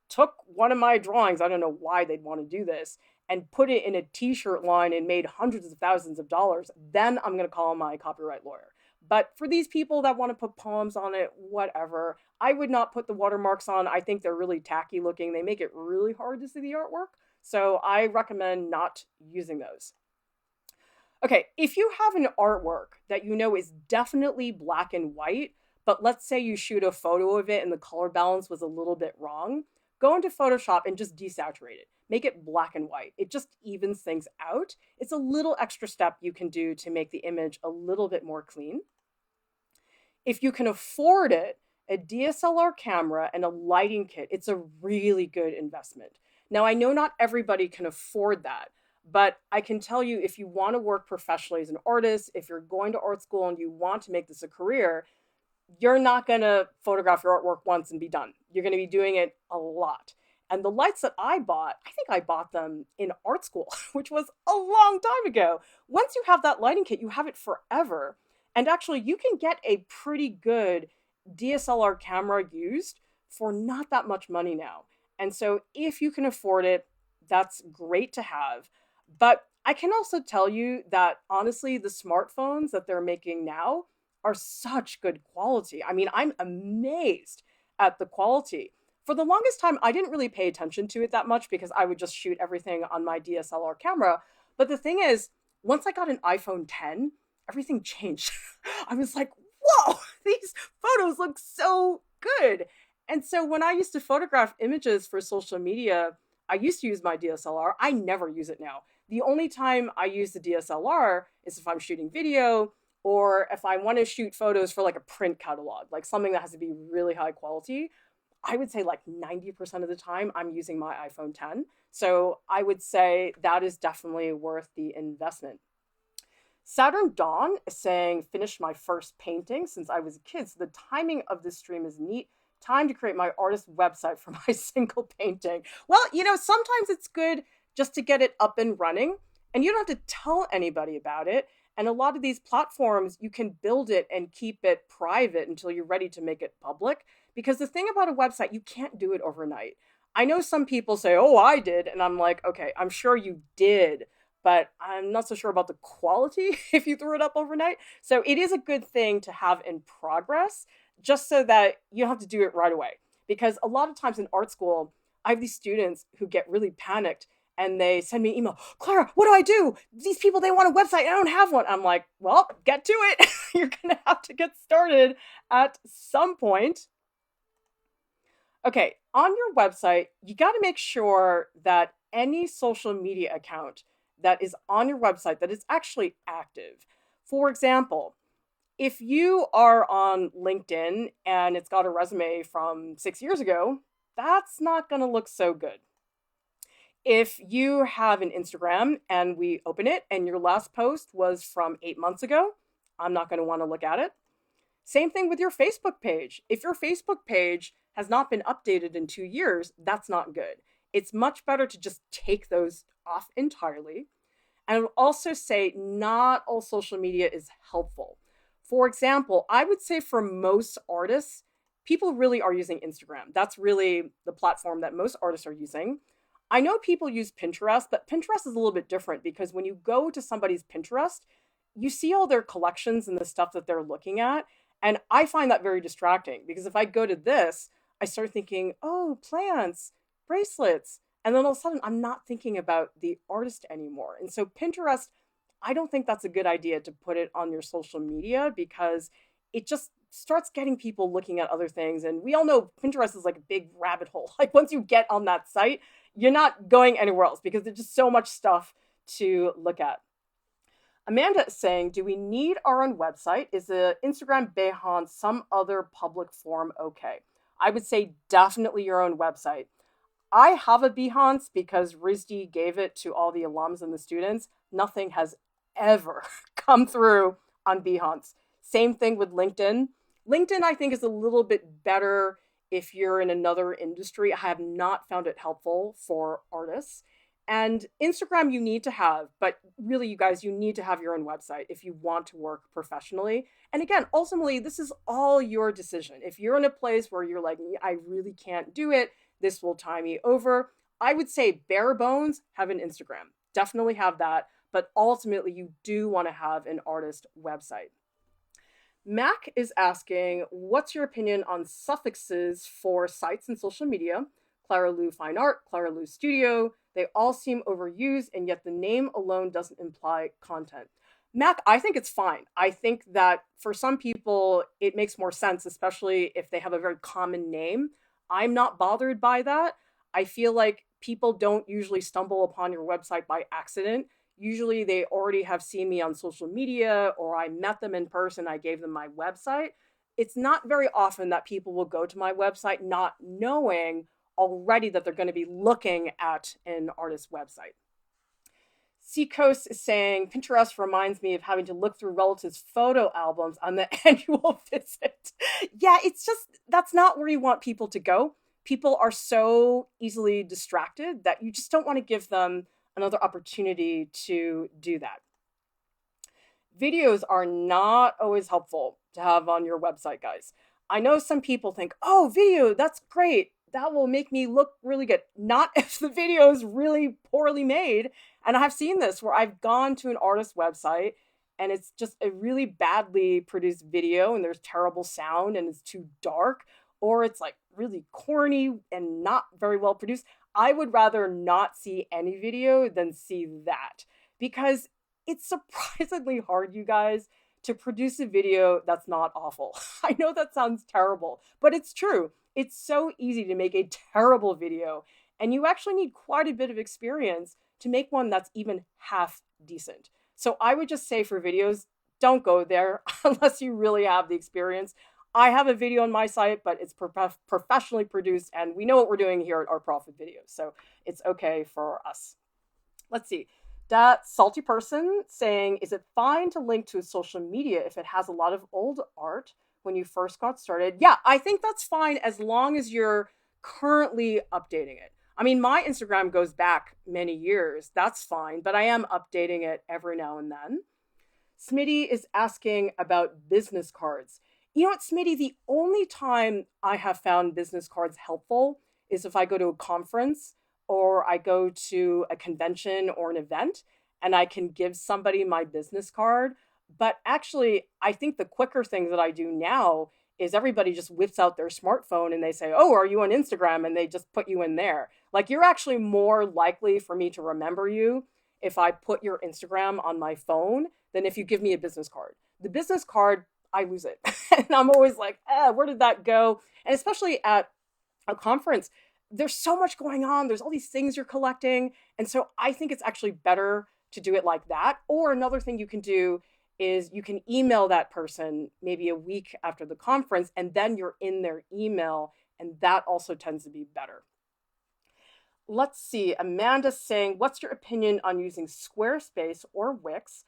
took one of my drawings, I don't know why they'd want to do this, and put it in a t-shirt line and made hundreds of thousands of dollars, then I'm going to call my copyright lawyer. But for these people that want to put poems on it, whatever, I would not put the watermarks on. I think they're really tacky looking. They make it really hard to see the artwork. So I recommend not using those. Okay, if you have an artwork that you know is definitely black and white, but let's say you shoot a photo of it and the color balance was a little bit wrong, go into Photoshop and just desaturate it. Make it black and white. It just evens things out. It's a little extra step you can do to make the image a little bit more clean. If you can afford it, a DSLR camera and a lighting kit, it's a really good investment. Now, I know not everybody can afford that, but I can tell you if you want to work professionally as an artist, if you're going to art school and you want to make this a career, you're not going to photograph your artwork once and be done. You're going to be doing it a lot. And the lights that I bought, I think I bought them in art school, which was a long time ago. Once you have that lighting kit, you have it forever. And actually, you can get a pretty good DSLR camera used for not that much money now. And so if you can afford it, that's great to have. But I can also tell you that honestly, the smartphones that they're making now are such good quality. I mean, I'm amazed at the quality. For the longest time, I didn't really pay attention to it that much because I would just shoot everything on my DSLR camera. But the thing is, once I got an iPhone 10, everything changed. I was like, whoa, these photos look so good. And so when I used to photograph images for social media, I used to use my DSLR. I never use it now. The only time I use the DSLR is if I'm shooting video or if I want to shoot photos for like a print catalog, like something that has to be really high quality. I would say like 90% of the time I'm using my iPhone 10. So I would say that is definitely worth the investment. Saturn Dawn is saying, finished my first painting since I was a kid. So the timing of this stream is neat. Time to create my artist website for my single painting. Well, you know, sometimes it's good just to get it up and running and you don't have to tell anybody about it. And a lot of these platforms, you can build it and keep it private until you're ready to make it public. Because the thing about a website, you can't do it overnight. I know some people say, oh, I did. And I'm like, okay, I'm sure you did. but I'm not so sure about the quality if you threw it up overnight. So it is a good thing to have in progress, just so that you don't have to do it right away. Because a lot of times in art school, I have these students who get really panicked and they send me an email, Clara, what do I do? These people, they want a website. I don't have one. I'm like, well, get to it. You're going to have to get started at some point. Okay, on your website, you got to make sure that any social media account that is on your website that is actually active. For example, if you are on LinkedIn and it's got a resume from 6 years ago, that's not going to look so good. If you have an Instagram and we open it and your last post was from 8 months ago, I'm not going to want to look at it. Same thing with your Facebook page. If your Facebook page has not been updated in 2 years, that's not good. It's much better to just take those off entirely. And I would also say not all social media is helpful. For example, I would say for most artists, people really are using Instagram. That's really the platform that most artists are using. I know people use Pinterest, but Pinterest is a little bit different because when you go to somebody's Pinterest, you see all their collections and the stuff that they're looking at. And I find that very distracting because if I go to this, I start thinking, oh, plants, bracelets. And then all of a sudden, I'm not thinking about the artist anymore. And so Pinterest, I don't think that's a good idea to put it on your social media because it just starts getting people looking at other things. And we all know Pinterest is like a big rabbit hole. Like once you get on that site, you're not going anywhere else because there's just so much stuff to look at. Amanda is saying, do we need our own website? Is the Instagram Behance some other public forum okay? I would say definitely your own website. I have a Behance because RISD gave it to all the alums and the students. Nothing has ever come through on Behance. Same thing with LinkedIn. LinkedIn, I think, is a little bit better if you're in another industry. I have not found it helpful for artists. And Instagram you need to have, but really, you guys, you need to have your own website if you want to work professionally. And again, ultimately, this is all your decision. If you're in a place where you're like, I really can't do it, this will tie me over, I would say bare bones, have an Instagram. Definitely have that. But ultimately, you do want to have an artist website. Mac is asking, what's your opinion on suffixes for sites and social media? Clara Lieu Fine Art, Clara Lieu Studio, they all seem overused, and yet the name alone doesn't imply content. Mac, I think it's fine. I think that for some people, it makes more sense, especially if they have a very common name. I'm not bothered by that. I feel like people don't usually stumble upon your website by accident. Usually they already have seen me on social media or I met them in person. I gave them my website. It's not very often that people will go to my website not knowing already that they're going to be looking at an artist's website. Seacoast is saying, Pinterest reminds me of having to look through relatives' photo albums on the annual visit. Yeah, it's just, that's not where you want people to go. People are so easily distracted that you just don't want to give them another opportunity to do that. Videos are not always helpful to have on your website, guys. I know some people think, oh, video, that's great. That will make me look really good. Not if the video is really poorly made. And I've seen this where I've gone to an artist's website and it's just a really badly produced video and there's terrible sound and it's too dark, or it's like really corny and not very well produced. I would rather not see any video than see that because it's surprisingly hard, you guys, to produce a video that's not awful. I know that sounds terrible, but it's true. It's so easy to make a terrible video, and you actually need quite a bit of experience to make one that's even half decent. So I would just say for videos, don't go there unless you really have the experience. I have a video on my site, but it's professionally produced, and we know what we're doing here at Art Prof with videos, so it's okay for us. Let's see. That salty person saying, is it fine to link to a social media if it has a lot of old art when you first got started? Yeah, I think that's fine as long as you're currently updating it. I mean, my Instagram goes back many years. That's fine, but I am updating it every now and then. Smitty is asking about business cards. You know what, Smitty, the only time I have found business cards helpful is if I go to a conference or I go to a convention or an event, and I can give somebody my business card. But actually, I think the quicker thing that I do now is everybody just whips out their smartphone and they say, "Oh, are you on Instagram?" And they just put you in there. Like, you're actually more likely for me to remember you if I put your Instagram on my phone than if you give me a business card. The business card, I lose it. And I'm always like, where did that go? And especially at a conference, there's so much going on. There's all these things you're collecting. And so I think it's actually better to do it like that. Or another thing you can do is you can email that person maybe a week after the conference, and then you're in their email. And that also tends to be better. Let's see. Amanda's saying, what's your opinion on using Squarespace or Wix?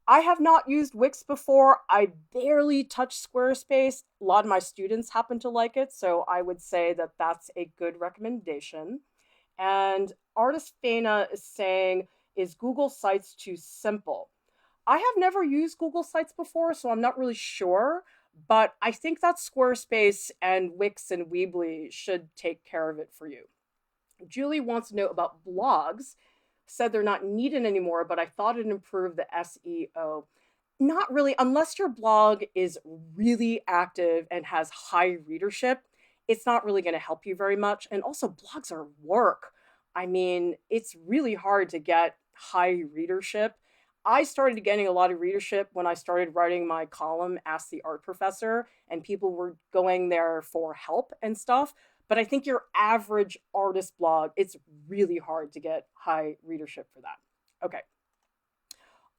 I have not used Wix before. I barely touch Squarespace. A lot of my students happen to like it, so I would say that that's a good recommendation. And Artist Fana is saying, is Google Sites too simple? I have never used Google Sites before, so I'm not really sure, but I think that Squarespace and Wix and Weebly should take care of it for you. Julie wants to know about blogs. Said they're not needed anymore, but I thought it improved the SEO. Not really, unless your blog is really active and has high readership, it's not really going to help you very much. And also, blogs are work. I mean, it's really hard to get high readership. I started getting a lot of readership when I started writing my column, Ask the Art Professor, and people were going there for help and stuff. But I think your average artist blog, it's really hard to get high readership for that. Okay.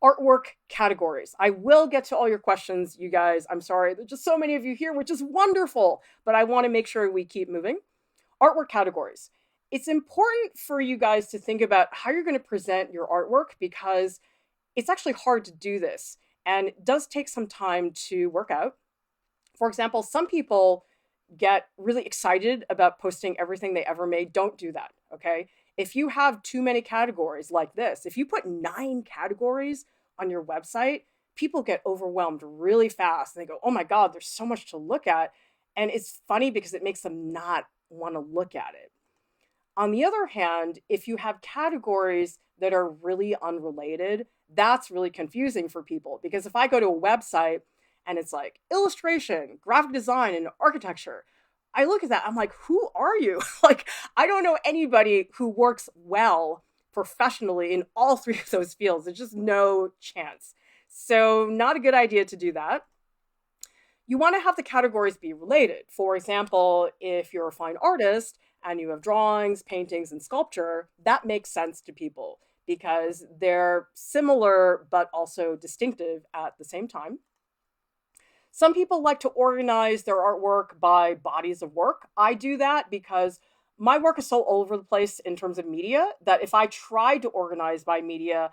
Artwork categories. I will get to all your questions, you guys. I'm sorry. There's just so many of you here, which is wonderful, but I want to make sure we keep moving. Artwork categories. It's important for you guys to think about how you're going to present your artwork, because it's actually hard to do this and it does take some time to work out. For example, some people get really excited about posting everything they ever made. Don't do that, okay? If you have too many categories like this, if you put 9 categories on your website, people get overwhelmed really fast and they go, oh my God, there's so much to look at. And it's funny because it makes them not want to look at it. On the other hand, if you have categories that are really unrelated, that's really confusing for people, because if I go to a website and it's like illustration, graphic design, and architecture, I look at that, I'm like, who are you? Like, I don't know anybody who works well professionally in all 3 of those fields. There's just no chance. So not a good idea to do that. You want to have the categories be related. For example, if you're a fine artist and you have drawings, paintings, and sculpture, that makes sense to people because they're similar but also distinctive at the same time. Some people like to organize their artwork by bodies of work. I do that because my work is so all over the place in terms of media that if I tried to organize by media,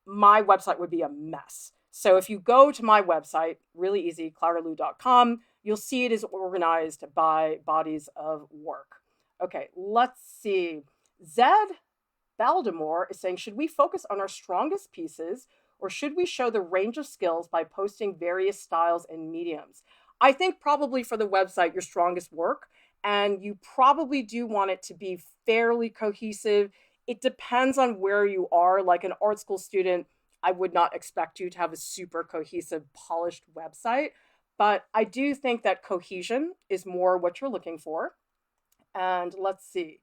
my website would be a mess. So if you go to my website, really easy, claralieu.com, you'll see it is organized by bodies of work. Okay, let's see. Zed Baldemore is saying, should we focus on our strongest pieces, or should we show the range of skills by posting various styles and mediums? I think probably for the website, your strongest work, and you probably do want it to be fairly cohesive. It depends on where you are. Like an art school student, I would not expect you to have a super cohesive, polished website, but I do think that cohesion is more what you're looking for. And let's see.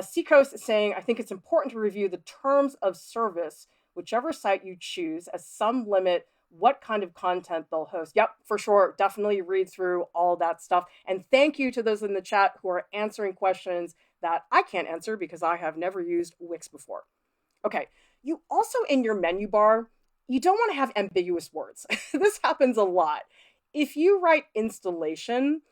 Seacoast is saying, I think it's important to review the terms of service, whichever site you choose, as some limit what kind of content they'll host. Yep, for sure. Definitely read through all that stuff. And thank you to those in the chat who are answering questions that I can't answer because I have never used Wix before. Okay, you also in your menu bar, you don't want to have ambiguous words. This happens a lot. If you write installation,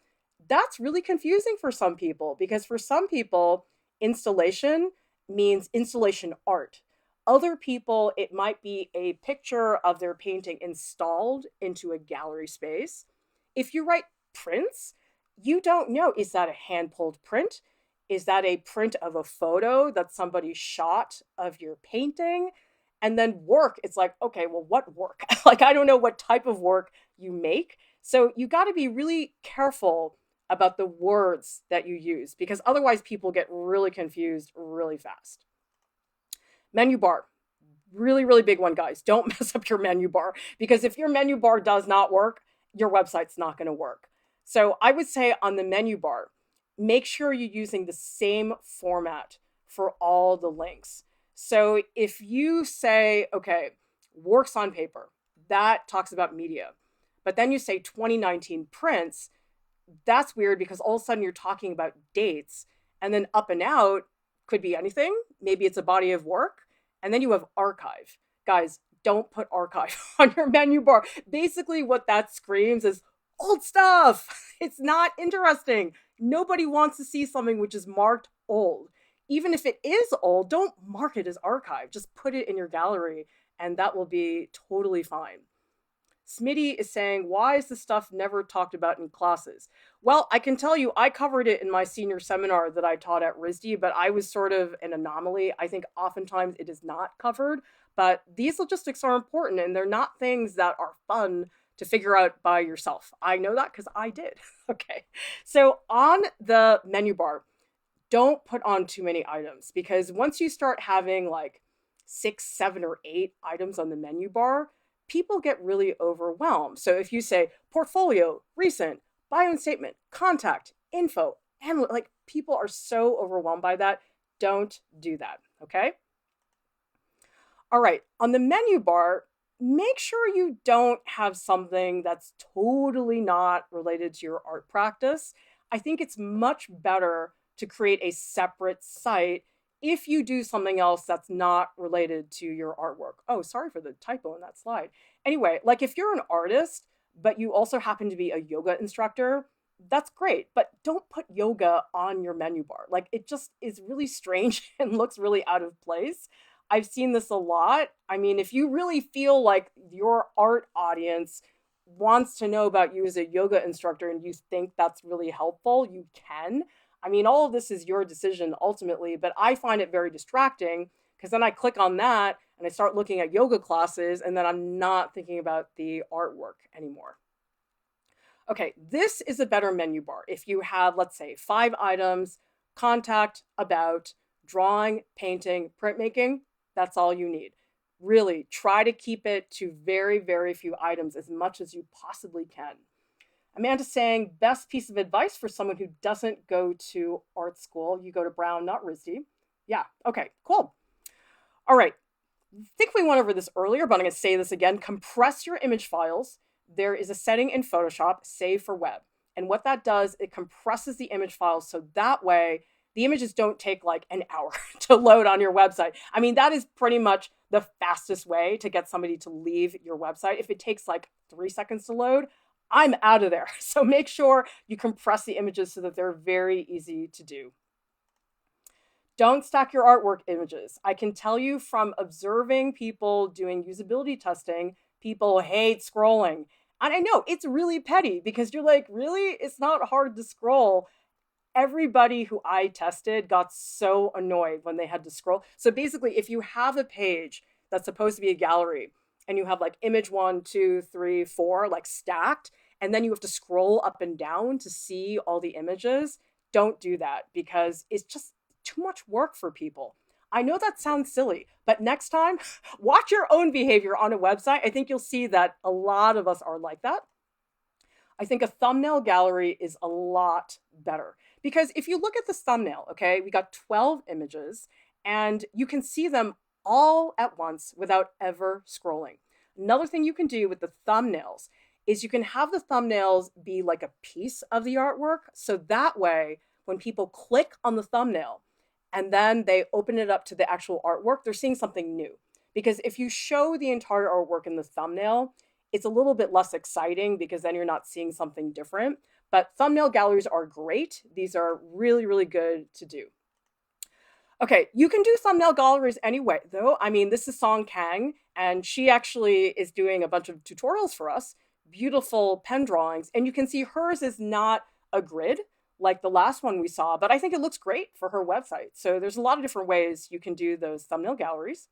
that's really confusing for some people because for some people, installation means installation art. Other people, it might be a picture of their painting installed into a gallery space. If you write prints, you don't know, is that a hand-pulled print? Is that a print of a photo that somebody shot of your painting? And then work, it's like, okay, well, what work? Like, I don't know what type of work you make. So you got to be really careful about the words that you use because otherwise people get really confused really fast. Menu bar, Really, really big one, guys. Don't mess up your menu bar, because if your menu bar does not work, your website's not going to work. So I would say on the menu bar, make sure you're using the same format for all the links. So if you say, okay, works on paper, that talks about media, but then you say 2019 prints, that's weird because all of a sudden you're talking about dates, and then up and out could be anything. Maybe it's a body of work. And then you have archive. Guys, don't put archive on your menu bar. Basically, what that screams is old stuff. It's not interesting. Nobody wants to see something which is marked old. Even if it is old, don't mark it as archive. Just put it in your gallery, and that will be totally fine. Smitty is saying, why is this stuff never talked about in classes? Well, I can tell you, I covered it in my senior seminar that I taught at RISD, but I was sort of an anomaly. I think oftentimes it is not covered, but these logistics are important, and they're not things that are fun to figure out by yourself. I know that because I did. Okay, so on the menu bar, don't put on too many items, because once you start having like 6, 7, or 8 items on the menu bar, people get really overwhelmed. So if you say portfolio, recent, bio and statement, contact, info, and like people are so overwhelmed by that, don't do that, okay? All right, on the menu bar, make sure you don't have something that's totally not related to your art practice. I think it's much better to create a separate site if you do something else that's not related to your artwork. Oh, sorry for the typo in that slide. Anyway, like if you're an artist, but you also happen to be a yoga instructor, that's great, but don't put yoga on your menu bar. Like it just is really strange and looks really out of place. I've seen this a lot. I mean, if you really feel like your art audience wants to know about you as a yoga instructor and you think that's really helpful, you can. I mean, all of this is your decision ultimately, but I find it very distracting because then I click on that and I start looking at yoga classes, and then I'm not thinking about the artwork anymore. Okay, this is a better menu bar. If you have, let's say, 5 items, contact, about, drawing, painting, printmaking, that's all you need. Really try to keep it to very, very few items as much as you possibly can. Amanda's saying, best piece of advice for someone who doesn't go to art school, you go to Brown, not RISD. Yeah, okay, cool. All right, I think we went over this earlier, but I'm gonna say this again. Compress your image files. There is a setting in Photoshop, Save for Web. And what that does, it compresses the image files so that way the images don't take like an hour to load on your website. I mean, that is pretty much the fastest way to get somebody to leave your website. If it takes like 3 seconds to load, I'm out of there. So make sure you compress the images so that they're very easy to do. Don't stack your artwork images. I can tell you from observing people doing usability testing, people hate scrolling. And I know it's really petty because you're like, really? It's not hard to scroll. Everybody who I tested got so annoyed when they had to scroll. So basically, if you have a page that's supposed to be a gallery and you have like image 1, 2, 3, 4, like stacked, and then you have to scroll up and down to see all the images, don't do that because it's just too much work for people. I know that sounds silly, but next time, watch your own behavior on a website. I think you'll see that a lot of us are like that. I think a thumbnail gallery is a lot better because if you look at this thumbnail, okay, we got 12 images and you can see them all at once without ever scrolling. Another thing you can do with the thumbnails is you can have the thumbnails be like a piece of the artwork. So that way, when people click on the thumbnail and then they open it up to the actual artwork, they're seeing something new. Because if you show the entire artwork in the thumbnail, it's a little bit less exciting because then you're not seeing something different. But thumbnail galleries are great. These are really, really good to do. Okay, you can do thumbnail galleries anyway, though. I mean, this is Song Kang, and she actually is doing a bunch of tutorials for us, beautiful pen drawings, and you can see hers is not a grid like the last one we saw, but I think it looks great for her website. So there's a lot of different ways you can do those thumbnail galleries.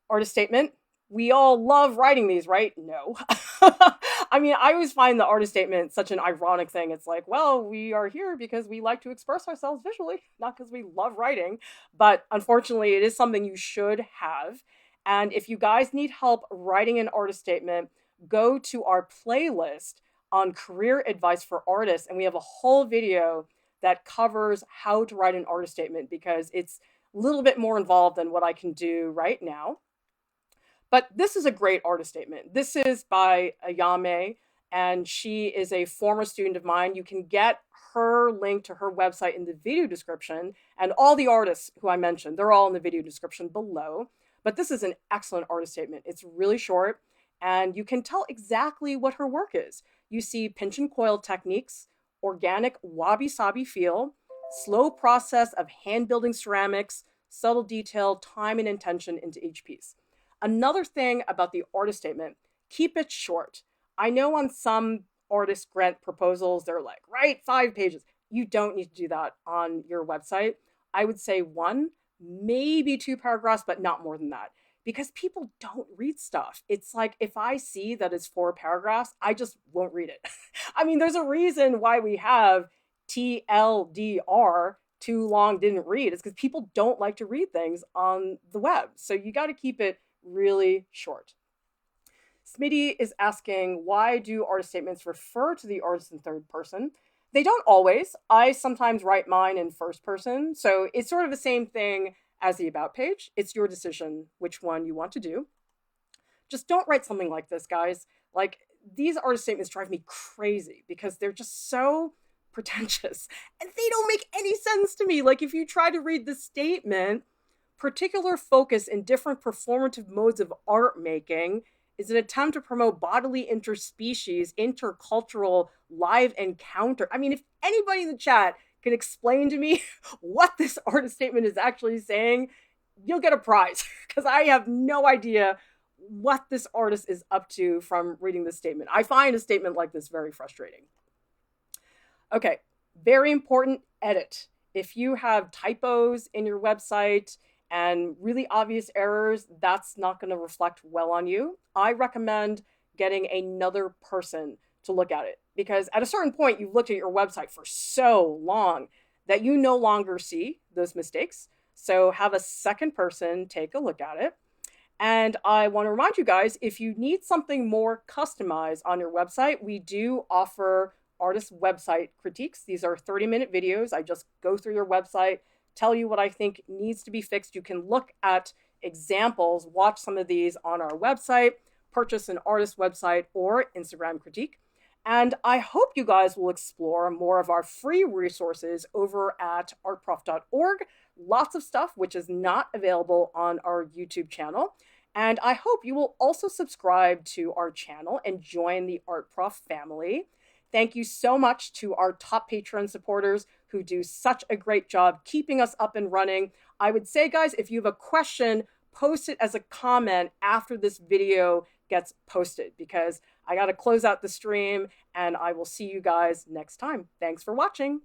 Artist statement. We all love writing these, right? No. I mean, I always find the artist statement such an ironic thing. It's like, well, we are here because we like to express ourselves visually, not because we love writing. But unfortunately, it is something you should have. And if you guys need help writing an artist statement, go to our playlist on career advice for artists. And we have a whole video that covers how to write an artist statement because it's a little bit more involved than what I can do right now. But this is a great artist statement. This is by Ayame, and she is a former student of mine. You can get her link to her website in the video description, and all the artists who I mentioned, they're all in the video description below. But this is an excellent artist statement. It's really short, and you can tell exactly what her work is. You see pinch and coil techniques, organic wabi-sabi feel, slow process of hand building ceramics, subtle detail, time and intention into each piece. Another thing about the artist statement, keep it short. I know on some artist grant proposals, they're like, write 5 pages. You don't need to do that on your website. I would say 1, maybe 2 paragraphs, but not more than that. Because people don't read stuff. It's like, if I see that it's 4 paragraphs, I just won't read it. I mean, there's a reason why we have TLDR, too long didn't read. It's because people don't like to read things on the web. So you got to keep it really short. Smitty is asking, why do artist statements refer to the artist in third person? They don't always. I sometimes write mine in first person. So it's sort of the same thing as the about page. It's your decision which one you want to do. Just don't write something like this, guys. Like, these artist statements drive me crazy because they're just so pretentious and they don't make any sense to me. Like, if you try to read the statement, particular focus in different performative modes of art making is an attempt to promote bodily interspecies, intercultural live encounter. I mean, if anybody in the chat can explain to me what this artist statement is actually saying, you'll get a prize because I have no idea what this artist is up to from reading this statement. I find a statement like this very frustrating. Okay, very important edit. If you have typos in your website and really obvious errors, that's not going to reflect well on you. I recommend getting another person to look at it because at a certain point, you've looked at your website for so long that you no longer see those mistakes. So have a second person take a look at it. And I want to remind you guys, if you need something more customized on your website, we do offer artist website critiques. These are 30-minute videos. I just go through your website, tell you what I think needs to be fixed. You can look at examples, watch some of these on our website, purchase an artist website or Instagram critique. And I hope you guys will explore more of our free resources over at artprof.org. Lots of stuff which is not available on our YouTube channel. And I hope you will also subscribe to our channel and join the Art Prof family. Thank you so much to our top Patreon supporters who do such a great job keeping us up and running. I would say, guys, if you have a question, post it as a comment after this video gets posted because I got to close out the stream and I will see you guys next time. Thanks for watching.